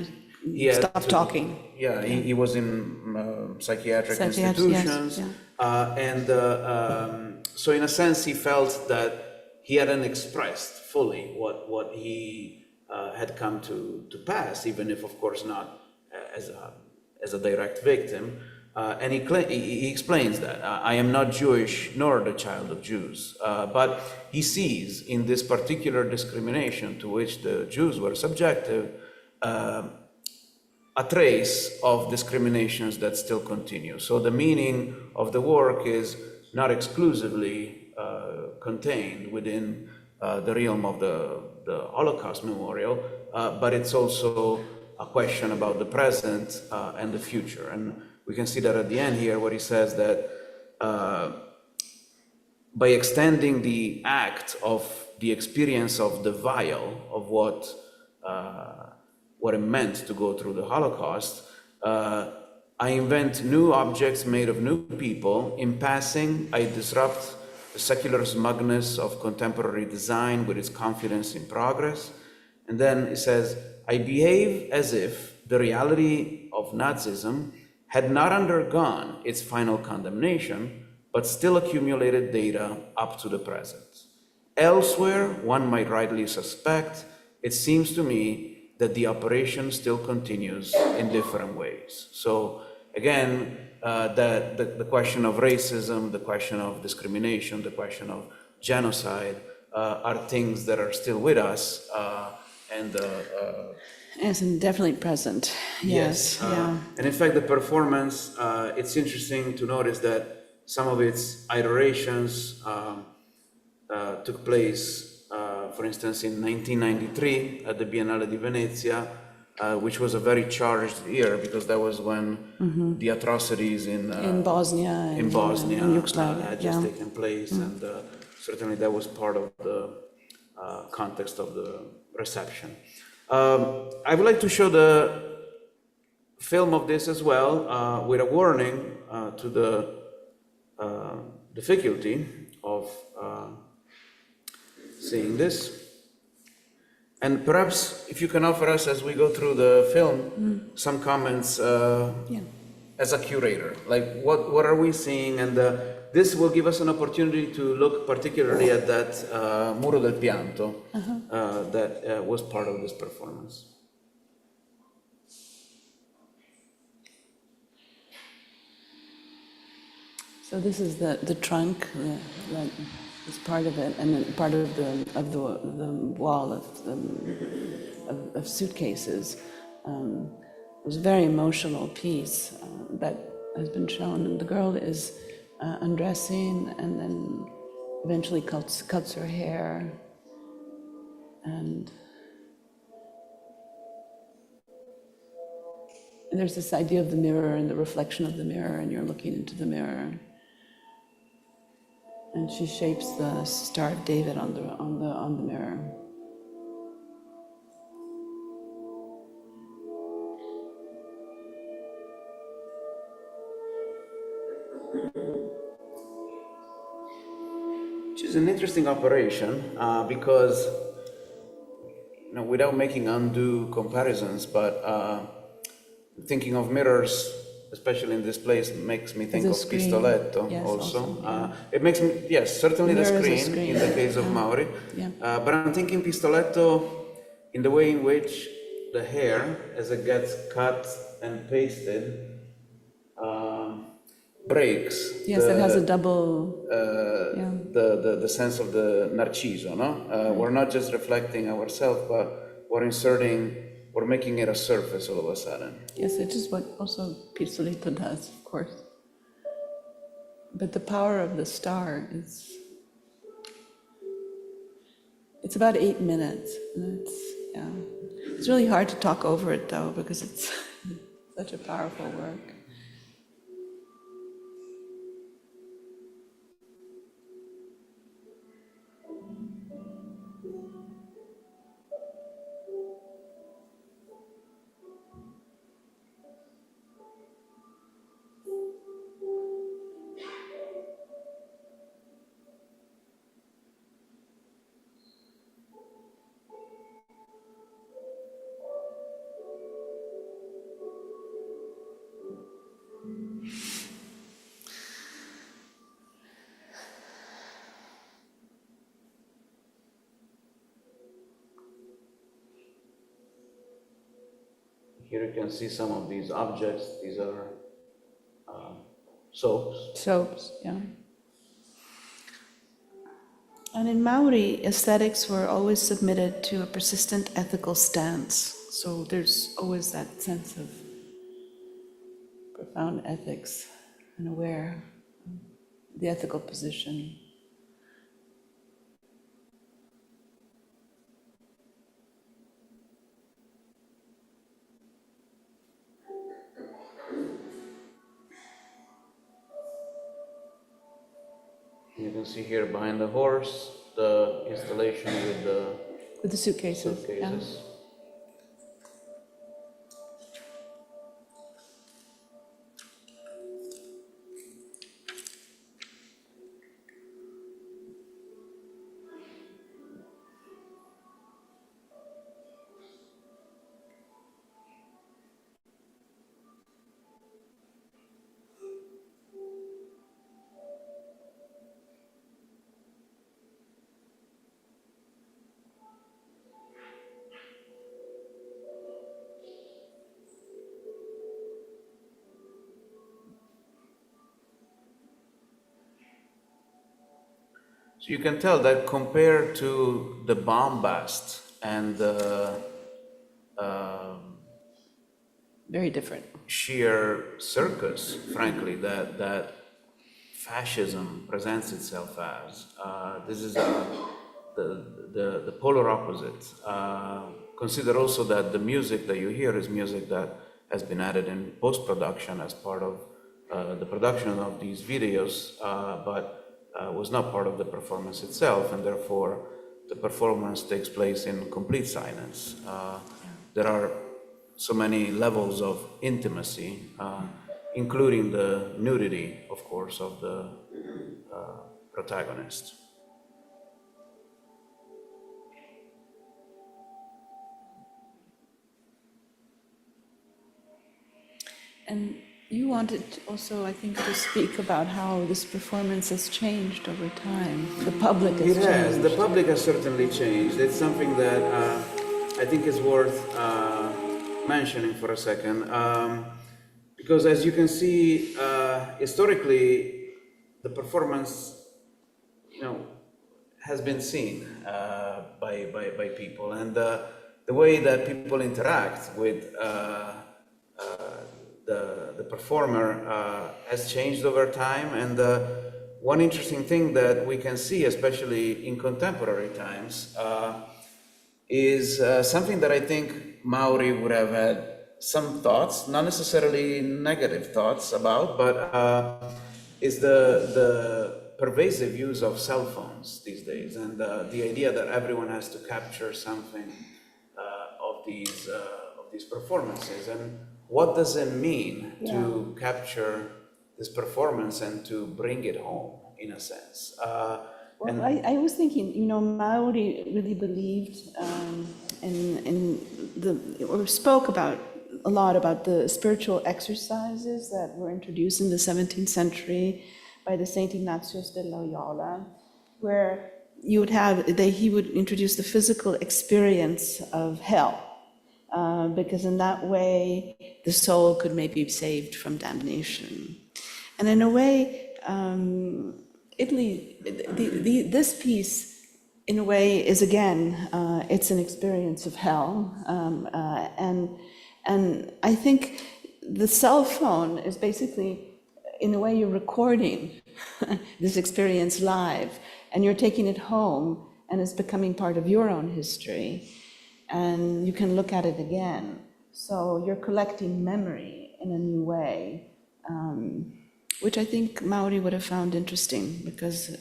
[SPEAKER 5] He stopped talking.
[SPEAKER 4] Yeah, he was in psychiatric institutions.
[SPEAKER 5] Yes, yeah.
[SPEAKER 4] And so in a sense, he felt that he hadn't expressed fully what he had come to pass, even if, of course, not as a direct victim. And he explains that I am not Jewish nor the child of Jews, but he sees in this particular discrimination to which the Jews were subjected a trace of discriminations that still continue. So the meaning of the work is not exclusively contained within the realm of the Holocaust memorial, but it's also a question about the present and the future. And we can see that at the end here, where he says that by extending the act of the experience of the vial of what it meant to go through the Holocaust, I invent new objects made of new people. In passing, I disrupt the secular smugness of contemporary design with its confidence in progress. And then it says, I behave as if the reality of Nazism had not undergone its final condemnation, but still accumulated data up to the present. Elsewhere, one might rightly suspect, it seems to me that the operation still continues in different ways. So again, the question of racism, the question of discrimination, the question of genocide are things that are still with us.
[SPEAKER 5] Yes, and definitely present. Yes, yeah.
[SPEAKER 4] And in fact, the performance, it's interesting to notice that some of its iterations took place, for instance, in 1993 at the Biennale di Venezia, which was a very charged year because that was when the atrocities in
[SPEAKER 5] Bosnia and in Yugoslavia
[SPEAKER 4] had just taken place, and certainly that was part of the context of the reception. I would like to show the film of this as well, with a warning to the difficulty of seeing this. And perhaps if you can offer us, as we go through the film, some comments as a curator, like what are we seeing? And this will give us an opportunity to look particularly at that Muro del Pianto that was part of this performance.
[SPEAKER 5] So this is the trunk, is part of it, and then part of the wall of suitcases. It was a very emotional piece that has been shown, and the girl is undressing, and then eventually cuts her hair, and there's this idea of the mirror and the reflection of the mirror, and you're looking into the mirror. And she shapes the Star of David on the mirror.
[SPEAKER 4] Which is an interesting operation because, without making undue comparisons, but thinking of mirrors, especially in this place, makes me think of
[SPEAKER 5] screen.
[SPEAKER 4] Pistoletto
[SPEAKER 5] Yes, also.
[SPEAKER 4] It makes me, yes, certainly the
[SPEAKER 5] Mirror is a
[SPEAKER 4] screen in the case of Mauri.
[SPEAKER 5] Yeah.
[SPEAKER 4] But I'm thinking Pistoletto in the way in which the hair, as it gets cut and pasted, breaks.
[SPEAKER 5] Yes, it has a double.
[SPEAKER 4] The sense of the narciso, no? We're not just reflecting ourselves, but we're making it a surface all of a sudden.
[SPEAKER 5] Yes, it is what also Pistoletto does, of course. But the power of the star is, it's about 8 minutes, and it's really hard to talk over it though, because it's such a powerful work.
[SPEAKER 4] Here you can see some of these objects. These are soaps.
[SPEAKER 5] Soaps, yeah. And in Mauri, aesthetics were always submitted to a persistent ethical stance. So there's always that sense of profound ethics and aware of the ethical position.
[SPEAKER 4] You can see here behind the horse, the installation with the
[SPEAKER 5] suitcases.
[SPEAKER 4] suitcases. So you can tell that compared to the bombast and the
[SPEAKER 5] Very different.
[SPEAKER 4] sheer circus, frankly, that fascism presents itself as. This is the polar opposite. Consider also that the music that you hear is music that has been added in post-production as part of the production of these videos, but was not part of the performance itself, and therefore the performance takes place in complete silence. There are so many levels of intimacy, including the nudity, of course, of the protagonist.
[SPEAKER 5] And you wanted also, I think, to speak about how this performance has changed over time. The public has
[SPEAKER 4] It has.
[SPEAKER 5] changed.
[SPEAKER 4] The public has certainly changed. It's something that I think is worth mentioning for a second. Because as you can see, historically, the performance, has been seen by people. And the way that people interact with the performer has changed over time. And one interesting thing that we can see, especially in contemporary times, is something that I think Mauri would have had some thoughts, not necessarily negative thoughts about, but is the pervasive use of cell phones these days, and the idea that everyone has to capture something of these performances, and what does it mean to capture this performance and to bring it home, in a sense.
[SPEAKER 5] Well, I was thinking, Mauri really believed or spoke a lot about the spiritual exercises that were introduced in the 17th century by the Saint Ignatius de Loyola, where he would introduce the physical experience of hell, because in that way the soul could maybe be saved from damnation. And in a way, Italy, this piece, in a way, is again, it's an experience of hell, and I think the cell phone is basically, in a way, you're recording this experience live, and you're taking it home, and it's becoming part of your own history, and you can look at it again. So you're collecting memory in a new way. Which I think Mauri would have found interesting, because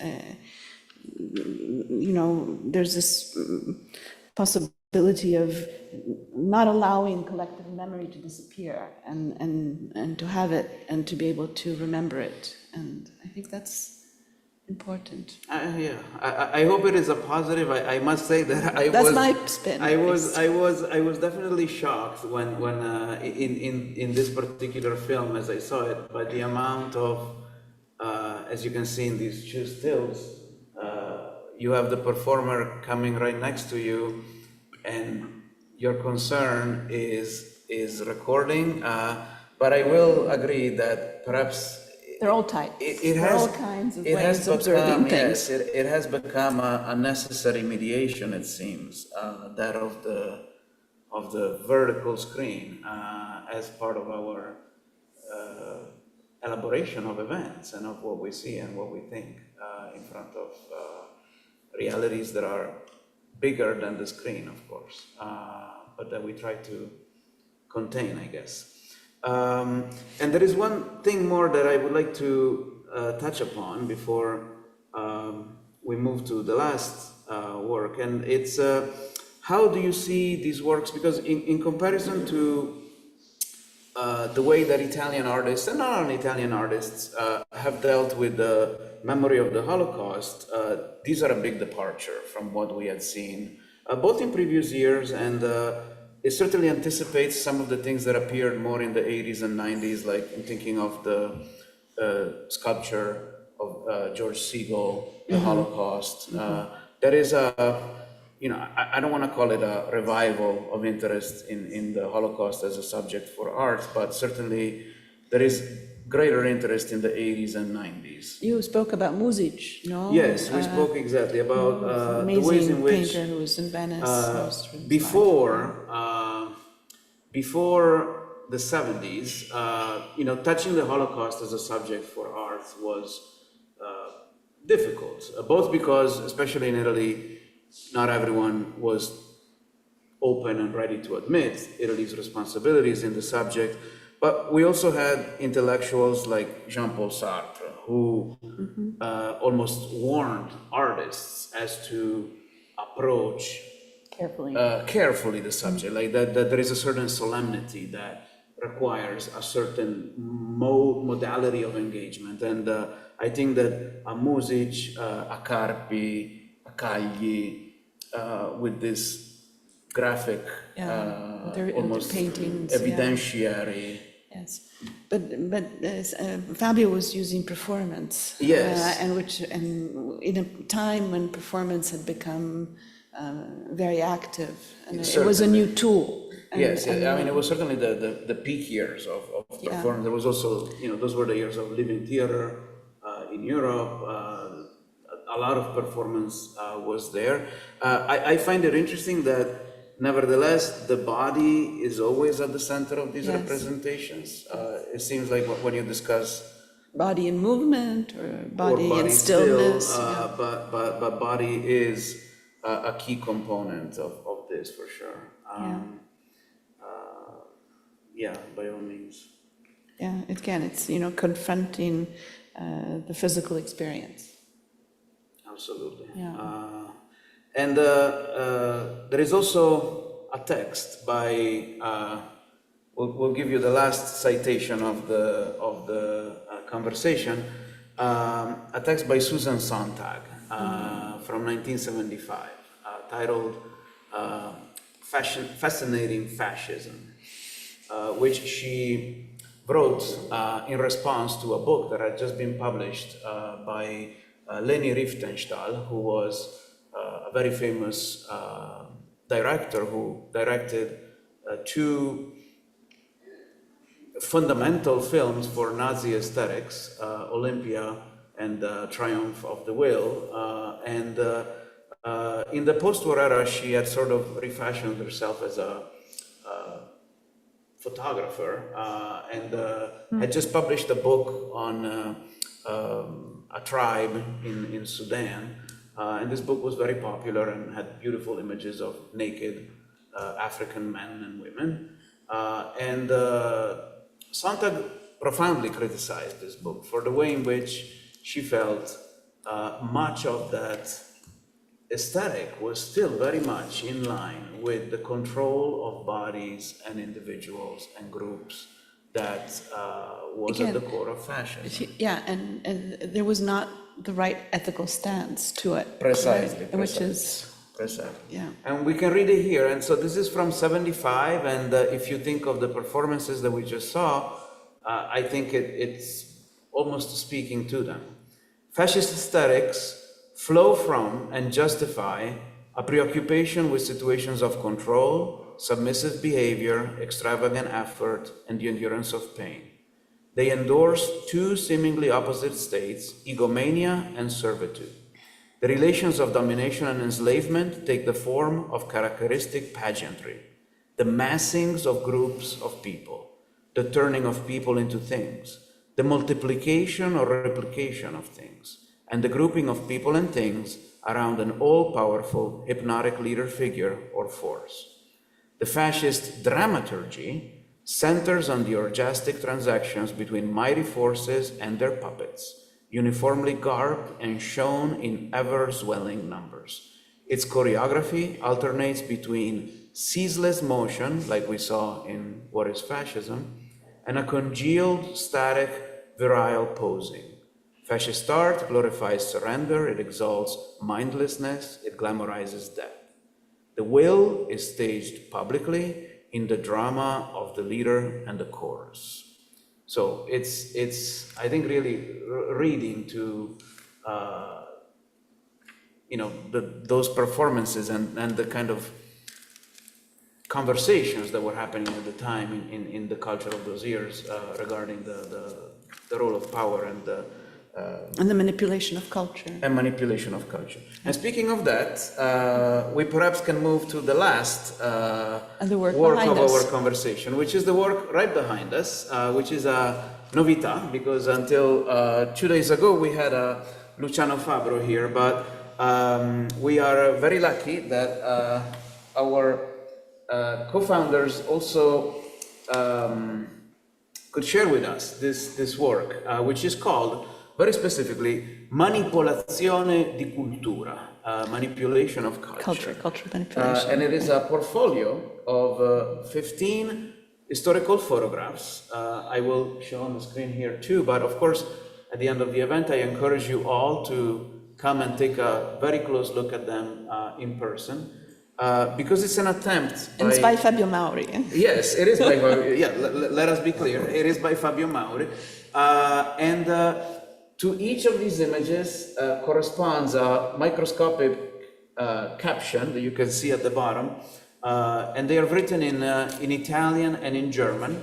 [SPEAKER 5] there's this possibility of not allowing collective memory to disappear, and to have it and to be able to remember it, and I think that's important.
[SPEAKER 4] I hope it is a positive. I must say that
[SPEAKER 5] That's my spin.
[SPEAKER 4] I was definitely shocked when in this particular film, as I saw it, by the amount of as you can see in these two stills, you have the performer coming right next to you, and your concern is recording. But I will agree that perhaps
[SPEAKER 5] they're all types. There are all kinds of ways of observing things.
[SPEAKER 4] Yes, it has become a necessary mediation, it seems, that of the vertical screen as part of our elaboration of events and of what we see and what we think in front of realities that are bigger than the screen, of course, but that we try to contain, I guess. And there is one thing more that I would like to touch upon before we move to the last work, and it's how do you see these works? Because in comparison to the way that Italian artists, and not only Italian artists, have dealt with the memory of the Holocaust, these are a big departure from what we had seen, both in previous years, and it certainly anticipates some of the things that appeared more in the 80s and 90s, like in thinking of the sculpture of George Siegel, the Holocaust. There is I don't want to call it a revival of interest in the Holocaust as a subject for art, but certainly there is greater interest in the 80s and 90s.
[SPEAKER 5] You spoke about Music, no?
[SPEAKER 4] Yes, we spoke exactly about the ways in
[SPEAKER 5] amazing
[SPEAKER 4] which
[SPEAKER 5] painter who was in Venice.
[SPEAKER 4] Before the 70s, touching the Holocaust as a subject for art was difficult, both because, especially in Italy, not everyone was open and ready to admit Italy's responsibilities in the subject, but we also had intellectuals like Jean-Paul Sartre, who almost warned artists as to approach carefully the subject, like that there is a certain solemnity that requires a certain modality of engagement. And I think that a Music, a Carpi, a Cagli, with this graphic, almost
[SPEAKER 5] paintings,
[SPEAKER 4] evidentiary.
[SPEAKER 5] Yes, but Fabio was using performance.
[SPEAKER 4] Yes,
[SPEAKER 5] and in a time when performance had become very active, and it was a new tool.
[SPEAKER 4] Yes, I mean, it was certainly the peak years of performance. There was also, those were the years of living theater in Europe. A lot of performance was there. I find it interesting that nevertheless, the body is always at the center of these representations. It seems like when you discuss
[SPEAKER 5] body in movement or body in stillness,
[SPEAKER 4] but body is a key component of this for sure. By all means.
[SPEAKER 5] Yeah, it's confronting the physical experience.
[SPEAKER 4] Absolutely.
[SPEAKER 5] Yeah.
[SPEAKER 4] And there is also a text by, we'll give you the last citation of the conversation, a text by Susan Sontag from 1975, titled Fascinating Fascism, which she wrote in response to a book that had just been published by Leni Riefenstahl, who was a very famous director who directed two fundamental films for Nazi aesthetics, Olympia and Triumph of the Will. And in the post-war era, she had sort of refashioned herself as a photographer and had just published a book on a tribe in Sudan. And this book was very popular and had beautiful images of naked African men and women. And Sontag profoundly criticized this book for the way in which she felt much of that aesthetic was still very much in line with the control of bodies and individuals and groups that was at the core of fascism.
[SPEAKER 5] And there was not the right ethical stance to it.
[SPEAKER 4] Precisely.
[SPEAKER 5] Which is...
[SPEAKER 4] Precisely. And we can read it here. And so this is from 75. And if you think of the performances that we just saw, I think it's almost speaking to them. Fascist aesthetics flow from and justify a preoccupation with situations of control, submissive behavior, extravagant effort, and the endurance of pain. They endorse two seemingly opposite states, egomania and servitude. The relations of domination and enslavement take the form of characteristic pageantry, the massings of groups of people, the turning of people into things, the multiplication or replication of things, and the grouping of people and things around an all-powerful hypnotic leader figure or force. The fascist dramaturgy centers on the orgiastic transactions between mighty forces and their puppets, uniformly garbed and shown in ever-swelling numbers. Its choreography alternates between ceaseless motion, like we saw in What is Fascism, and a congealed, static, virile posing. Fascist art glorifies surrender, it exalts mindlessness, it glamorizes death. The will is staged publicly in the drama of the leader and the chorus. So it's I think really reading to those performances and the kind of conversations that were happening at the time in the culture of those years regarding the role of power and
[SPEAKER 5] the manipulation of culture.
[SPEAKER 4] And manipulation of culture. And speaking of that, we perhaps can move to the last
[SPEAKER 5] and the work
[SPEAKER 4] of
[SPEAKER 5] us.
[SPEAKER 4] our conversation, which is the work right behind us, which is a novità, because until 2 days ago we had Luciano Fabro here, but we are very lucky that our co-founders also could share with us this work, which is called, very specifically, manipolazione di cultura, manipulation of culture.
[SPEAKER 5] Culture manipulation.
[SPEAKER 4] And it is a portfolio of 15 historical photographs. I will show on the screen here too, but of course, at the end of the event, I encourage you all to come and take a very close look at them in person. Because it's an attempt
[SPEAKER 5] and it's by Fabio Mauri.
[SPEAKER 4] Yes, it is by Fabio. Yeah, let us be clear. It is by Fabio Mauri. And to each of these images corresponds a microscopic caption that you can see at the bottom. And they are written in Italian and in German,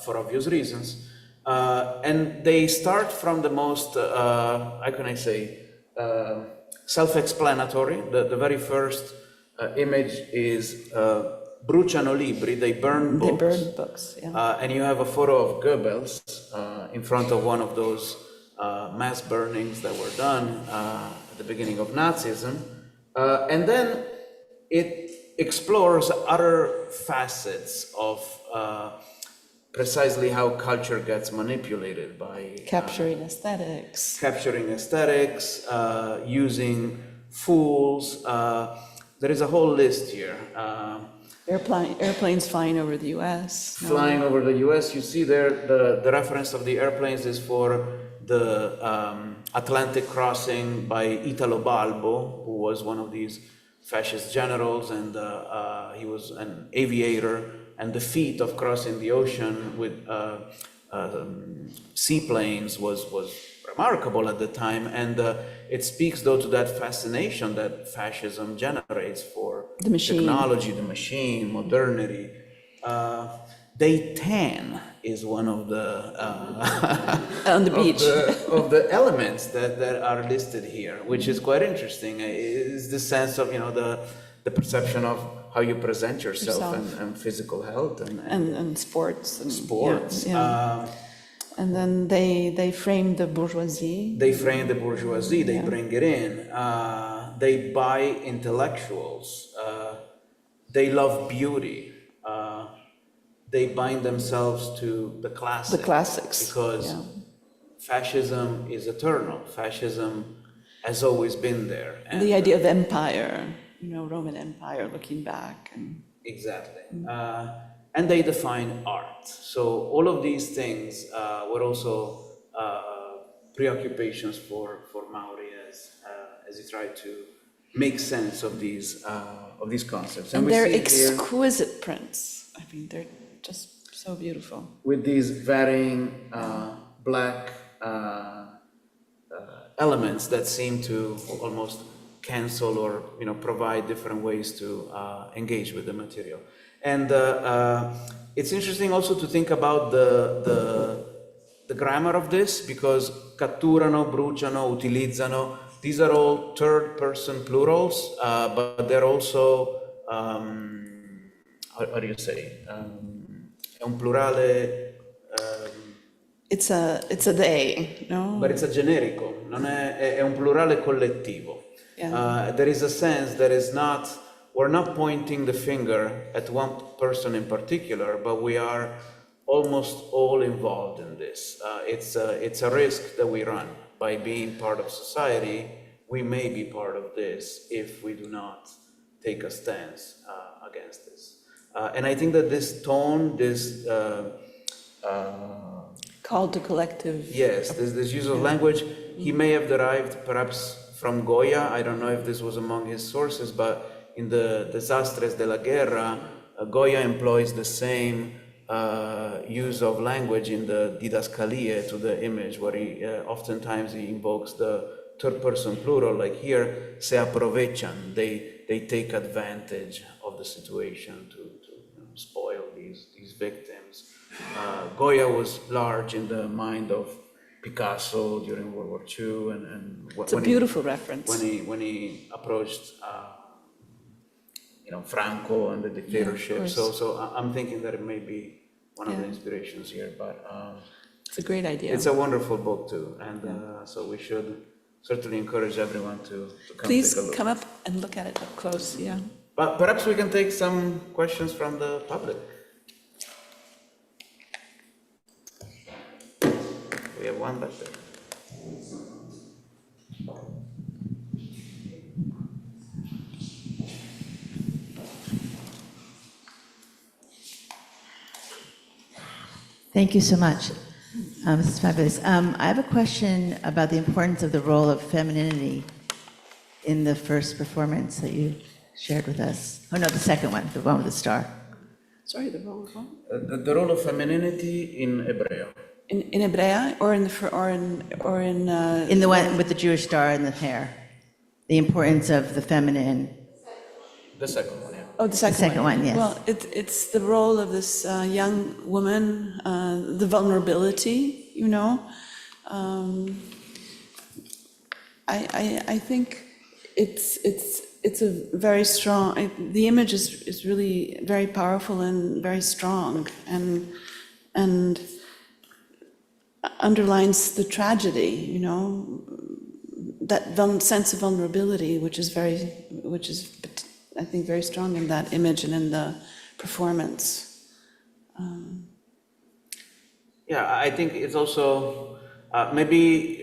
[SPEAKER 4] for obvious reasons. And they start from the most, how can I say, self-explanatory. The very first image is bruciano libri, they burn books.
[SPEAKER 5] They burn books, yeah.
[SPEAKER 4] And you have a photo of Goebbels in front of one of those mass burnings that were done at the beginning of Nazism. And then it explores other facets of precisely how culture gets manipulated by
[SPEAKER 5] capturing aesthetics,
[SPEAKER 4] using fools. There is a whole list here.
[SPEAKER 5] Airplanes flying over the U.S.
[SPEAKER 4] Flying over the U.S. You see there the reference of the airplanes is for the Atlantic crossing by Italo Balbo, who was one of these fascist generals, and he was an aviator. And the feat of crossing the ocean with seaplanes was remarkable at the time. And it speaks, though, to that fascination that fascism generates for
[SPEAKER 5] the machine.
[SPEAKER 4] Technology, the machine, modernity. Day 10 is one of the
[SPEAKER 5] on the beach
[SPEAKER 4] of the elements that are listed here, which is quite interesting. Is the sense of the perception of how you present yourself. And physical health
[SPEAKER 5] and sports.
[SPEAKER 4] Yeah.
[SPEAKER 5] And then they frame the bourgeoisie.
[SPEAKER 4] They bring it in. They buy intellectuals. They love beauty. They bind themselves to the classics. Because fascism is eternal. Fascism has always been there.
[SPEAKER 5] And the idea of empire. Roman Empire looking back.
[SPEAKER 4] Exactly. And they define art. So all of these things were also preoccupations for Mauri as he tried to make sense of these concepts.
[SPEAKER 5] And they're exquisite prints. I mean, they're just so beautiful.
[SPEAKER 4] With these varying black elements that seem to almost cancel or provide different ways to engage with the material. And it's interesting also to think about the grammar of this, because catturano, bruciano, utilizzano, these are all third-person plurals, but they're also how do you say? È un plurale.
[SPEAKER 5] It's a they, no?
[SPEAKER 4] But it's a generico, non è un plurale collettivo.
[SPEAKER 5] Yeah.
[SPEAKER 4] There is a sense that is not, we're not pointing the finger at one person in particular, but we are almost all involved in this. It's a risk that we run by being part of society. We may be part of this if we do not take a stance against this. And I think that this tone, this
[SPEAKER 5] call to collective.
[SPEAKER 4] Yes, this use of language, he may have derived perhaps from Goya. I don't know if this was among his sources, but in the Desastres de la Guerra, Goya employs the same use of language in the Didascalie to the image, where he oftentimes he invokes the third person plural, like here, se approvechan, they take advantage of the the situation, to spoil these victims. Goya was large in the mind of Picasso during World War II, and
[SPEAKER 5] It's a beautiful reference.
[SPEAKER 4] when he approached Franco and the dictatorship.
[SPEAKER 5] of
[SPEAKER 4] so
[SPEAKER 5] course.
[SPEAKER 4] I'm thinking that it may be one of the
[SPEAKER 5] Yeah.
[SPEAKER 4] inspirations here, but
[SPEAKER 5] It's a great idea.
[SPEAKER 4] it's a wonderful book too, and so we should certainly encourage everyone to come
[SPEAKER 5] Please
[SPEAKER 4] take a look.
[SPEAKER 5] come up and look at it up close, yeah.
[SPEAKER 4] But perhaps we can take some questions from the public. We have one back there.
[SPEAKER 11] Thank you so much. This is fabulous. I have a question about the importance of the role of femininity in the first performance that you shared with us. Oh no, the second one, the one with the star.
[SPEAKER 5] Sorry, the role of what?
[SPEAKER 4] The role of femininity in Hebreo.
[SPEAKER 5] In Hebrea or in
[SPEAKER 11] In the one with the Jewish star and the hair. The importance of the feminine.
[SPEAKER 4] The second one, yeah.
[SPEAKER 5] Oh, the second
[SPEAKER 11] one, yes.
[SPEAKER 5] Well, it's the role of this young woman, the vulnerability, you know. I think it's a very strong. The image is really very powerful and very strong, and underlines the tragedy, you know, that sense of vulnerability, which is I think very strong in that image and in the performance.
[SPEAKER 4] Yeah, I think it's also maybe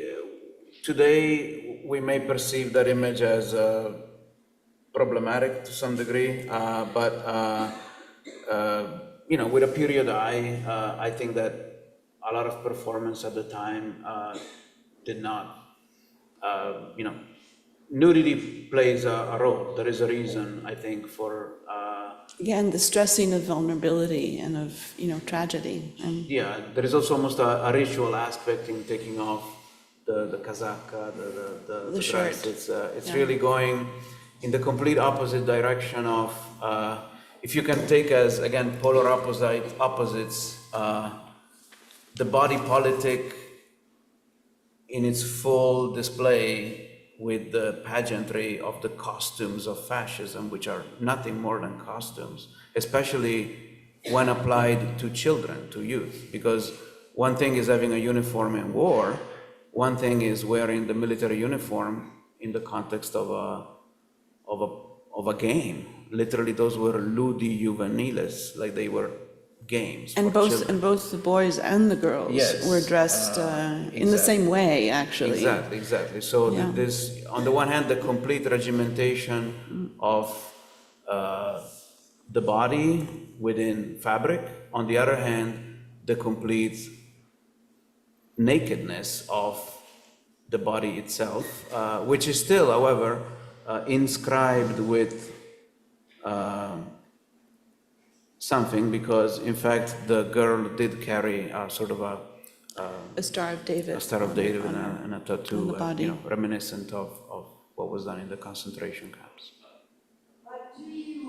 [SPEAKER 4] today we may perceive that image as problematic to some degree, but with a period eye, I think that a lot of performance at the time did not, nudity plays a role. There is a reason, I think, for
[SPEAKER 5] Again, the stressing of vulnerability and of tragedy. And
[SPEAKER 4] yeah, there is also almost a ritual aspect in taking off the casaca, the
[SPEAKER 5] shirt.
[SPEAKER 4] dress. It's really going in the complete opposite direction of if you can take as again polar opposites the body politic in its full display with the pageantry of the costumes of fascism, which are nothing more than costumes, especially when applied to children, to youth. Because one thing is having a uniform in war, one thing is wearing the military uniform in the context of a game. Literally, those were ludi juveniles, like they were games.
[SPEAKER 5] And
[SPEAKER 4] for
[SPEAKER 5] both
[SPEAKER 4] children.
[SPEAKER 5] and both the boys and the girls
[SPEAKER 4] Yes,
[SPEAKER 5] were dressed in the same way, actually.
[SPEAKER 4] Exactly. So
[SPEAKER 5] Yeah.
[SPEAKER 4] this, on the one hand, the complete regimentation of the body within fabric. On the other hand, the complete nakedness of the body itself, which is still, however, inscribed with something, because in fact the girl did carry a sort of a
[SPEAKER 5] Star of David.
[SPEAKER 4] a Star of David and a
[SPEAKER 5] on
[SPEAKER 4] tattoo,
[SPEAKER 5] the body.
[SPEAKER 4] reminiscent of what was done in the concentration camps.
[SPEAKER 12] But do you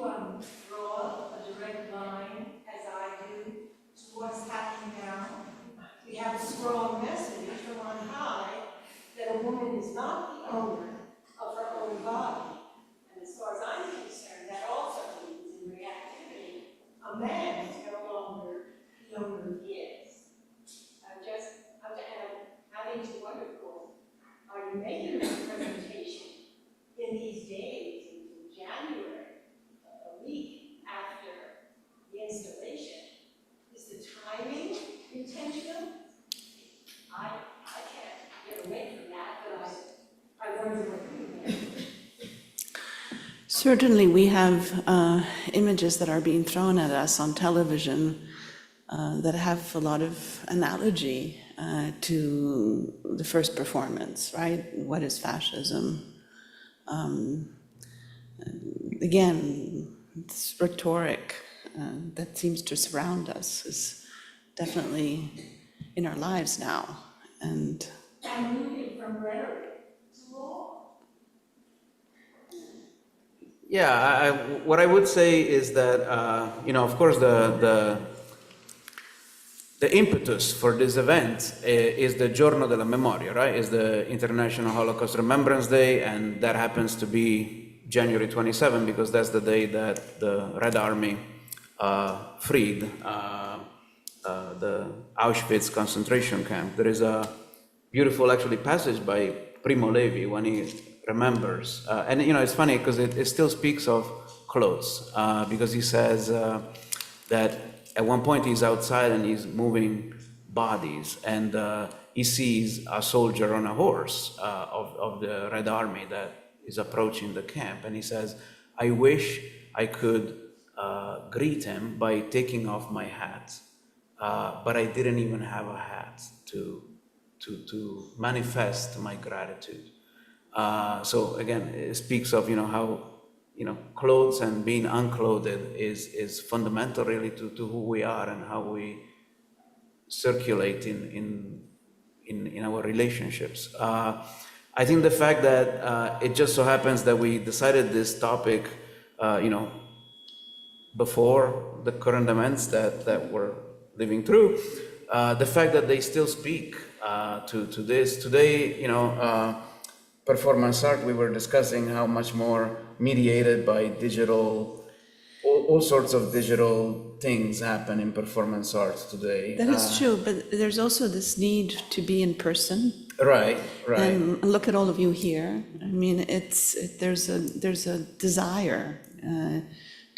[SPEAKER 12] draw a direct line, as I do, to what's happening now? We have a strong message from on high that a woman is not the owner of her own body. And as far as I'm concerned, that also means in reactivity, a man is no longer the owner he is. I'm having to wonder, are you making this presentation in these days, in January, a week after the installation? Is the timing intentional? I can't get away from that, but I wonder what you think.
[SPEAKER 5] Certainly, we have images that are being thrown at us on television that have a lot of analogy to the first performance, right? What is fascism? Again, this rhetoric that seems to surround us is definitely in our lives now. And
[SPEAKER 12] moving from rhetoric to law.
[SPEAKER 4] Yeah, what I would say is that, of course, the impetus for this event is the Giorno della Memoria, right? Is the International Holocaust Remembrance Day, and that happens to be January 27 because that's the day that the Red Army freed the Auschwitz concentration camp. There is a beautiful, actually, passage by Primo Levi when he remembers, and it's funny because it still speaks of clothes because he says that at one point he's outside and he's moving bodies, and he sees a soldier on a horse of the Red Army that is approaching the camp, and he says, "I wish I could greet him by taking off my hat, but I didn't even have a hat to manifest my gratitude." So again, it speaks of how clothes and being unclothed is fundamental really to who we are and how we circulate in our relationships. I think the fact that it just so happens that we decided this topic, before the current events that we're living through, the fact that they still speak to this today, performance art, we were discussing how much more mediated by digital, all sorts of digital things happen in performance art today.
[SPEAKER 5] That is true, but there's also this need to be in person.
[SPEAKER 4] Right.
[SPEAKER 5] And look at all of you here. I mean, there's a desire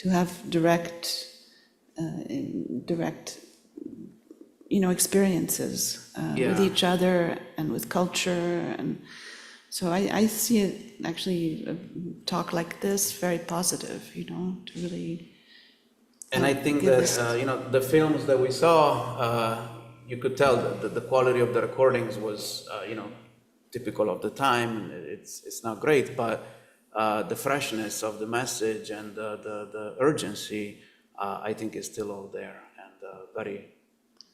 [SPEAKER 5] to have direct experiences with each other and with culture, and so I see it actually talk like this very positive, to really.
[SPEAKER 4] And I think that the films that we saw, you could tell that the quality of the recordings was typical of the time. It's not great, but the freshness of the message and the urgency, I think, is still all there and very,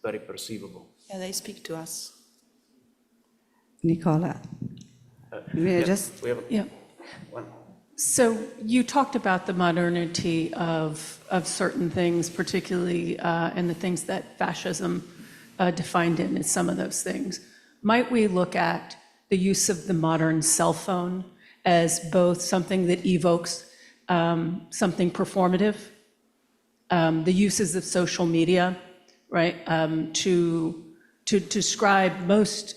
[SPEAKER 4] very perceivable.
[SPEAKER 5] Yeah, they speak to us.
[SPEAKER 13] Nicola, may I just?
[SPEAKER 14] Yeah.
[SPEAKER 4] One.
[SPEAKER 14] So you talked about the modernity of certain things, particularly and the things that fascism defined in as some of those things. Might we look at the use of the modern cell phone as both something that evokes something performative, the uses of social media, right, to describe most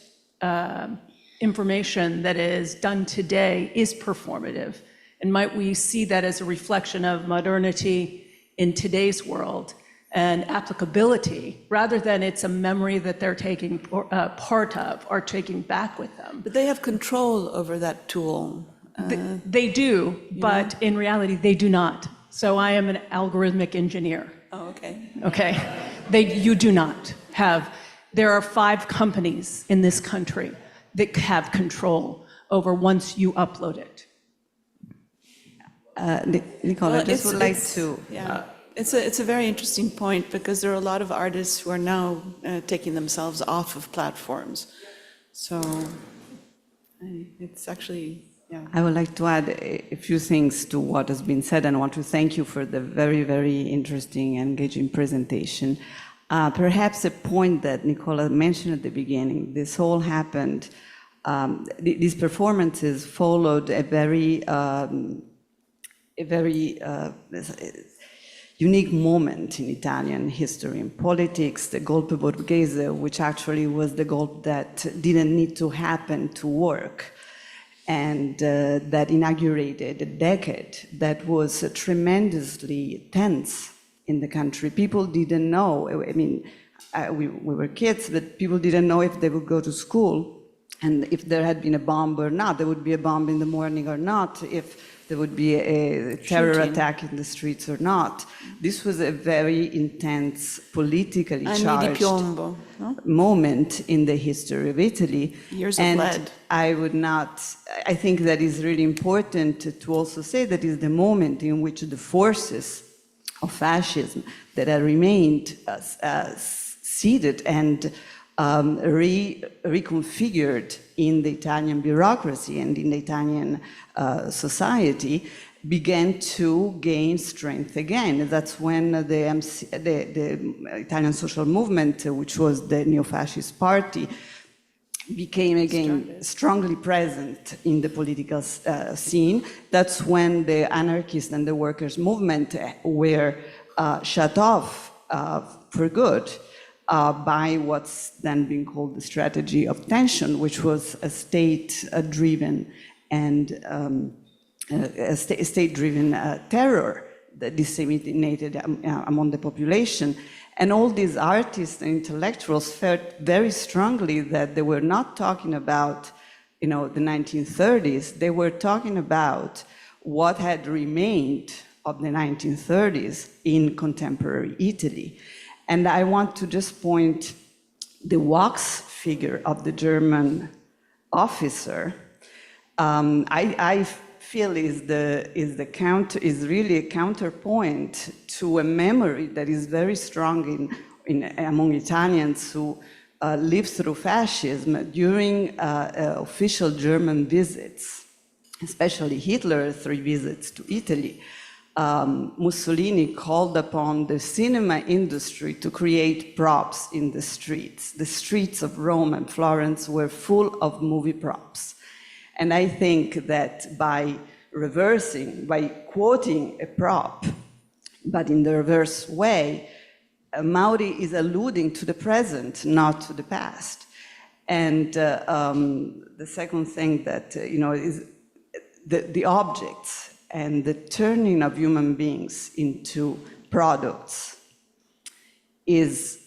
[SPEAKER 14] information that is done today is performative? And might we see that as a reflection of modernity in today's world and applicability, rather than it's a memory that they're taking part of or taking back with them?
[SPEAKER 5] But they have control over that tool.
[SPEAKER 14] They do, but in reality, they do not. So I am an algorithmic engineer.
[SPEAKER 5] Oh, okay.
[SPEAKER 14] Okay. You do not have. There are 5 companies in this country that have control over once you upload it.
[SPEAKER 13] Nicola, I just would like to.
[SPEAKER 5] Yeah, it's a very interesting point because there are a lot of artists who are now taking themselves off of platforms. So it's actually, yeah.
[SPEAKER 13] I would like to add a few things to what has been said, and I want to thank you for the very, very interesting and engaging presentation. Perhaps a point that Nicola mentioned at the beginning, this all happened, these performances followed a very unique moment in Italian history and politics, the Golpe Borghese, which actually was the golpe that didn't need to happen to work, and that inaugurated a decade that was tremendously tense in the country. People didn't know, I mean, we were kids, but people didn't know if they would go to school and if there had been a bomb or not. There would be a bomb in the morning or not, if there would be a terror attack in the streets or not. This was a very intense, politically charged moment in the history of Italy.
[SPEAKER 5] Years of lead.
[SPEAKER 13] I think that is really important to also say that is the moment in which the forces of fascism that have remained seated and reconfigured in the Italian bureaucracy and in the Italian society began to gain strength again. That's when the Italian social movement, which was the neo-fascist party, became again strongly present in the political scene. That's when the anarchist and the workers' movement were shut off for good by what's then been called the strategy of tension, which was a state-driven and a state-driven terror that disseminated among the population. And all these artists and intellectuals felt very strongly that they were not talking about, the 1930s. They were talking about what had remained of the 1930s in contemporary Italy. And I want to just point the wax figure of the German officer. I feel is really a counterpoint to a memory that is very strong among Italians who lived through fascism during official German visits, especially Hitler's 3 visits to Italy. Mussolini called upon the cinema industry to create props in the streets. The streets of Rome and Florence were full of movie props. And I think that by quoting a prop, but in the reverse way, Mauri is alluding to the present, not to the past. And the second thing that, is the objects and the turning of human beings into products is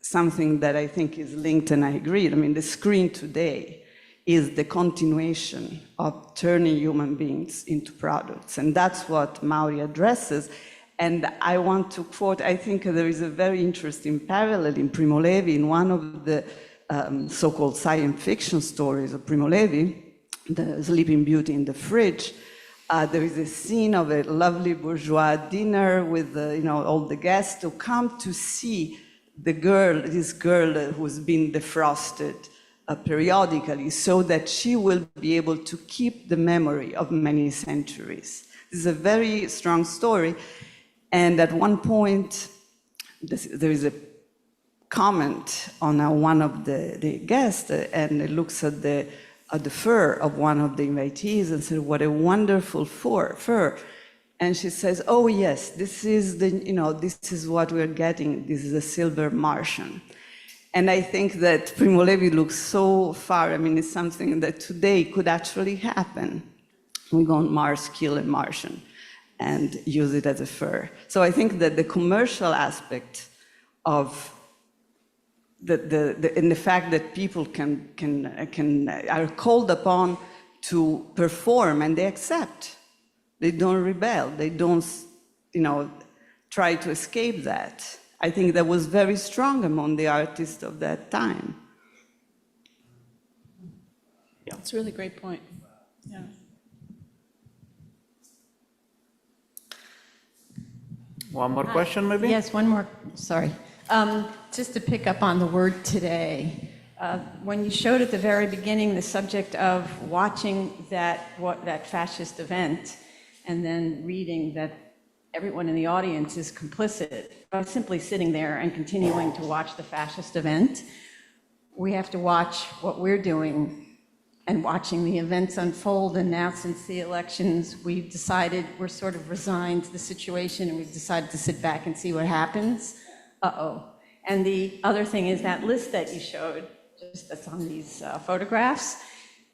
[SPEAKER 13] something that I think is linked, and I agree. I mean, the screen today is the continuation of turning human beings into products. And that's what Mauri addresses. And I want to quote, I think there is a very interesting parallel in Primo Levi, in one of the so-called science fiction stories of Primo Levi, The Sleeping Beauty in the Fridge. There is a scene of a lovely bourgeois dinner with all the guests who come to see this girl who's been defrosted periodically, so that she will be able to keep the memory of many centuries. This is a very strong story, and at one point, there is a comment on one of the guests, and it looks at the fur of one of the invitees and says, "What a wonderful fur!" And she says, "Oh yes, this is this is what we're getting. This is a silver Martian." And I think that Primo Levi looks so far. I mean, it's something that today could actually happen. We go on Mars, kill a Martian, and use it as a fur. So I think that the commercial aspect of and the fact that people are called upon to perform, and they accept. They don't rebel. They don't, try to escape that. I think that was very strong among the artists of that time.
[SPEAKER 14] Yeah, it's a really great point. Yeah.
[SPEAKER 4] One more question, maybe?
[SPEAKER 15] Yes, one more, sorry. Just to pick up on the word today, when you showed at the very beginning the subject of watching that fascist event and then reading that everyone in the audience is complicit by simply sitting there and continuing to watch the fascist event, we have to watch what we're doing and watching the events unfold. And now, since the elections, we've decided we're sort of resigned to the situation, and we've decided to sit back and see what happens. And the other thing is that list that you showed, just that's on these photographs.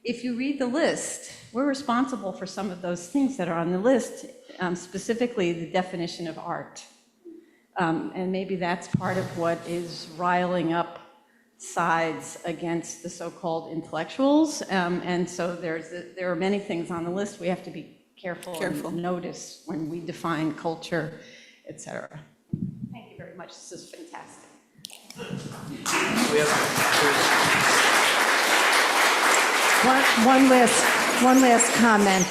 [SPEAKER 15] If you read the list, we're responsible for some of those things that are on the list, specifically the definition of art. And maybe that's part of what is riling up sides against the so-called intellectuals. And so there are many things on the list we have to be careful. And notice when we define culture, etc. Thank you very much. This is fantastic.
[SPEAKER 16] One last comment.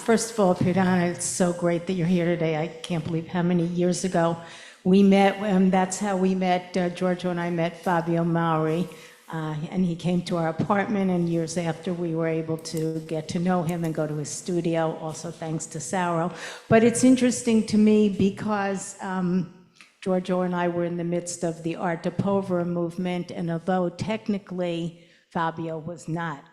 [SPEAKER 16] First of all, Piedana, it's so great that you're here today. I can't believe how many years ago we met, and that's how we met, Giorgio and I met Fabio Mauri. And he came to our apartment, and years after, we were able to get to know him and go to his studio, also thanks to Sauro. But it's interesting to me because Giorgio and I were in the midst of the Arte Povera movement, and although technically Fabio was not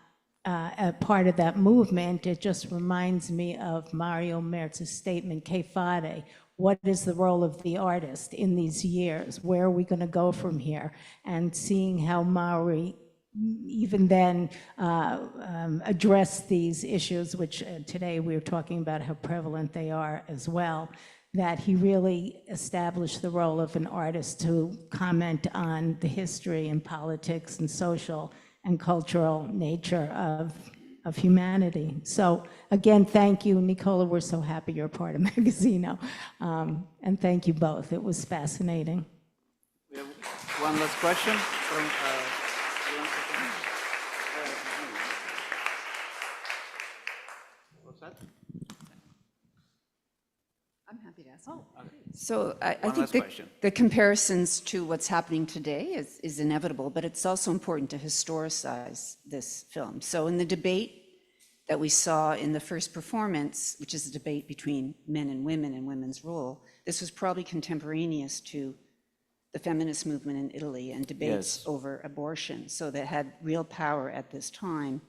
[SPEAKER 16] a part of that movement, it just reminds me of Mario Merz's statement, Che fare? What is the role of the artist in these years? Where are we going to go from here? And seeing how Mauri even then addressed these issues, which today we were talking about how prevalent they are as well, that he really established the role of an artist to comment on the history and politics and social and cultural nature of humanity. So again, thank you, Nicola. We're so happy you're a part of Magazzino. And thank you both. It was fascinating.
[SPEAKER 4] We have one last question from. What's that?
[SPEAKER 17] I'm happy to ask.
[SPEAKER 4] Oh, okay.
[SPEAKER 17] So I
[SPEAKER 4] One
[SPEAKER 17] think
[SPEAKER 4] last question.
[SPEAKER 17] the comparisons to what's happening today is inevitable, but it's also important to historicize this film. So in the debate that we saw in the first performance, which is a debate between men and women's role, this was probably contemporaneous to the feminist movement in Italy and debates
[SPEAKER 4] Yes.
[SPEAKER 17] over abortion. So that had real power at this time,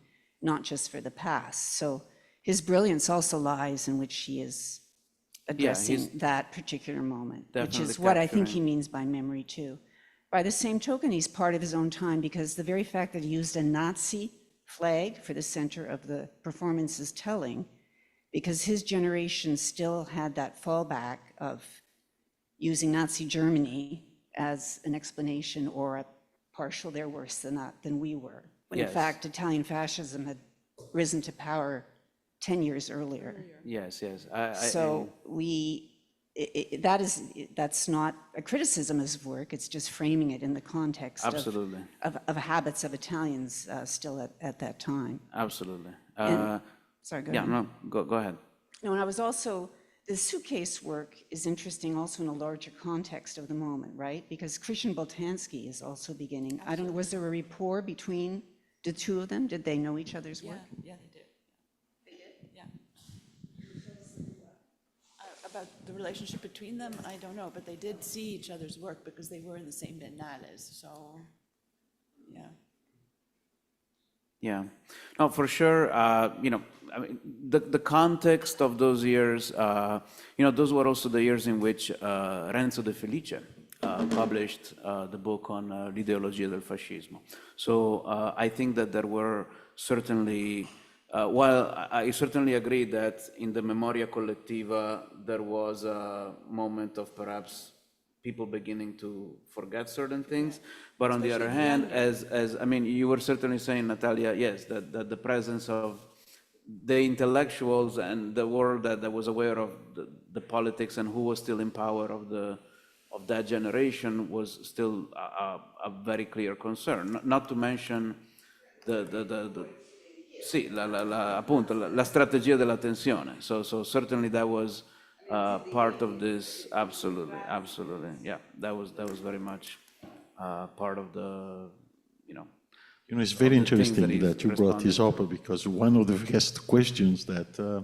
[SPEAKER 17] not just for the past. So his brilliance also lies in which he is addressing that particular moment, which is what I think he means by memory too. By the same token, he's part of his own time because the very fact that he used a Nazi flag for the center of the performance is telling, because his generation still had that fallback of using Nazi Germany as an explanation or a partial, they're worse than we were. When in fact, Italian fascism had risen to power 10 years earlier.
[SPEAKER 4] Yes, yes.
[SPEAKER 17] That's not a criticism of his work, it's just framing it in the context
[SPEAKER 4] Absolutely.
[SPEAKER 17] of habits of Italians still at that time.
[SPEAKER 4] Absolutely.
[SPEAKER 17] Sorry, go
[SPEAKER 4] Yeah,
[SPEAKER 17] ahead.
[SPEAKER 4] no, go ahead.
[SPEAKER 17] No, and I was also, the suitcase work is interesting also in a larger context of the moment, right? Because Christian Boltanski is also beginning, I don't know, was there a rapport between the two of them? Did they know each other's work?
[SPEAKER 5] Yeah, they did. They did? Yeah. About the relationship between them, I don't know, but they did see each other's work because they were in the same biennales, so, yeah.
[SPEAKER 4] Yeah, no, for sure. I mean, the context of those years, those were also the years in which Renzo De Felice published the book on l'ideologia del fascismo. So I think that there were certainly, while I certainly agree that in the memoria collettiva there was a moment of perhaps people beginning to forget certain things, but on the other hand, as I mean, you were certainly saying, Natalia, yes, that the presence of the intellectuals and the world that was aware of the politics and who was still in power of that generation was still a very clear concern. Not to mention appunto la strategia della tensione. So certainly that was part of this. Absolutely. Yeah, that was very much part of the,
[SPEAKER 18] it's very interesting that you brought this up because one of the first questions that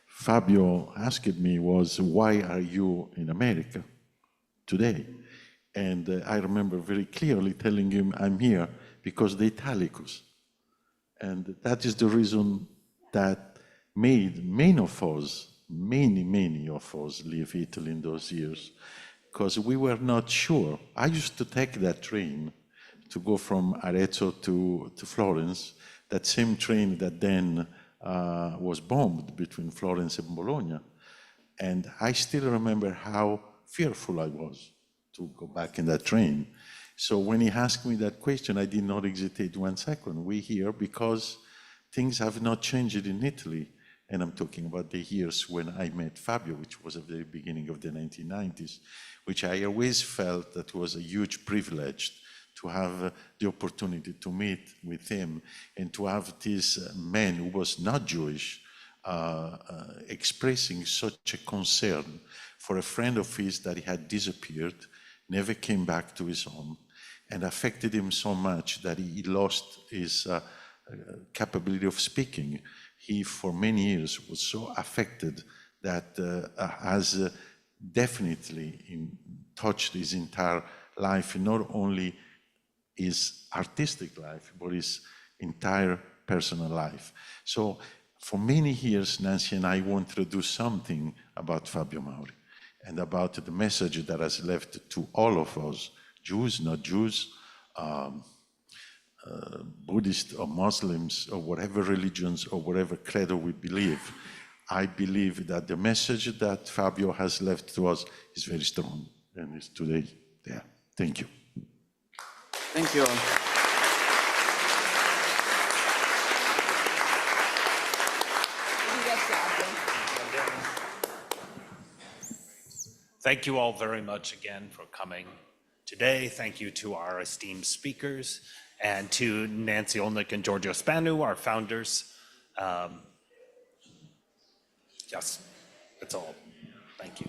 [SPEAKER 18] Fabio asked me was, why are you in America today? And I remember very clearly telling him, I'm here because the Italicus. And that is the reason that made many of us leave Italy in those years, because we were not sure. I used to take that train to go from Arezzo to Florence, that same train that then was bombed between Florence and Bologna. And I still remember how fearful I was to go back in that train. So when he asked me that question, I did not hesitate 1 second. We're here because things have not changed in Italy. And I'm talking about the years when I met Fabio, which was at the beginning of the 1990s, which I always felt that was a huge privilege to have the opportunity to meet with him and to have this man who was not Jewish expressing such a concern for a friend of his that he had disappeared, never came back to his home. and affected him so much that he lost his capability of speaking. He, for many years, was so affected that has definitely touched his entire life, not only his artistic life, but his entire personal life. So for many years, Nancy and I wanted to do something about Fabio Mauri and about the message that has left to all of us, Jews, not Jews, Buddhists or Muslims or whatever religions or whatever credo we believe. I believe that the message that Fabio has left to us is very strong and is today there. Thank you.
[SPEAKER 4] Thank you all.
[SPEAKER 1] Thank you all very much again for coming today. Thank you to our esteemed speakers and to Nancy Olnick and Giorgio Spanu, our founders. Yes, that's all. Thank you.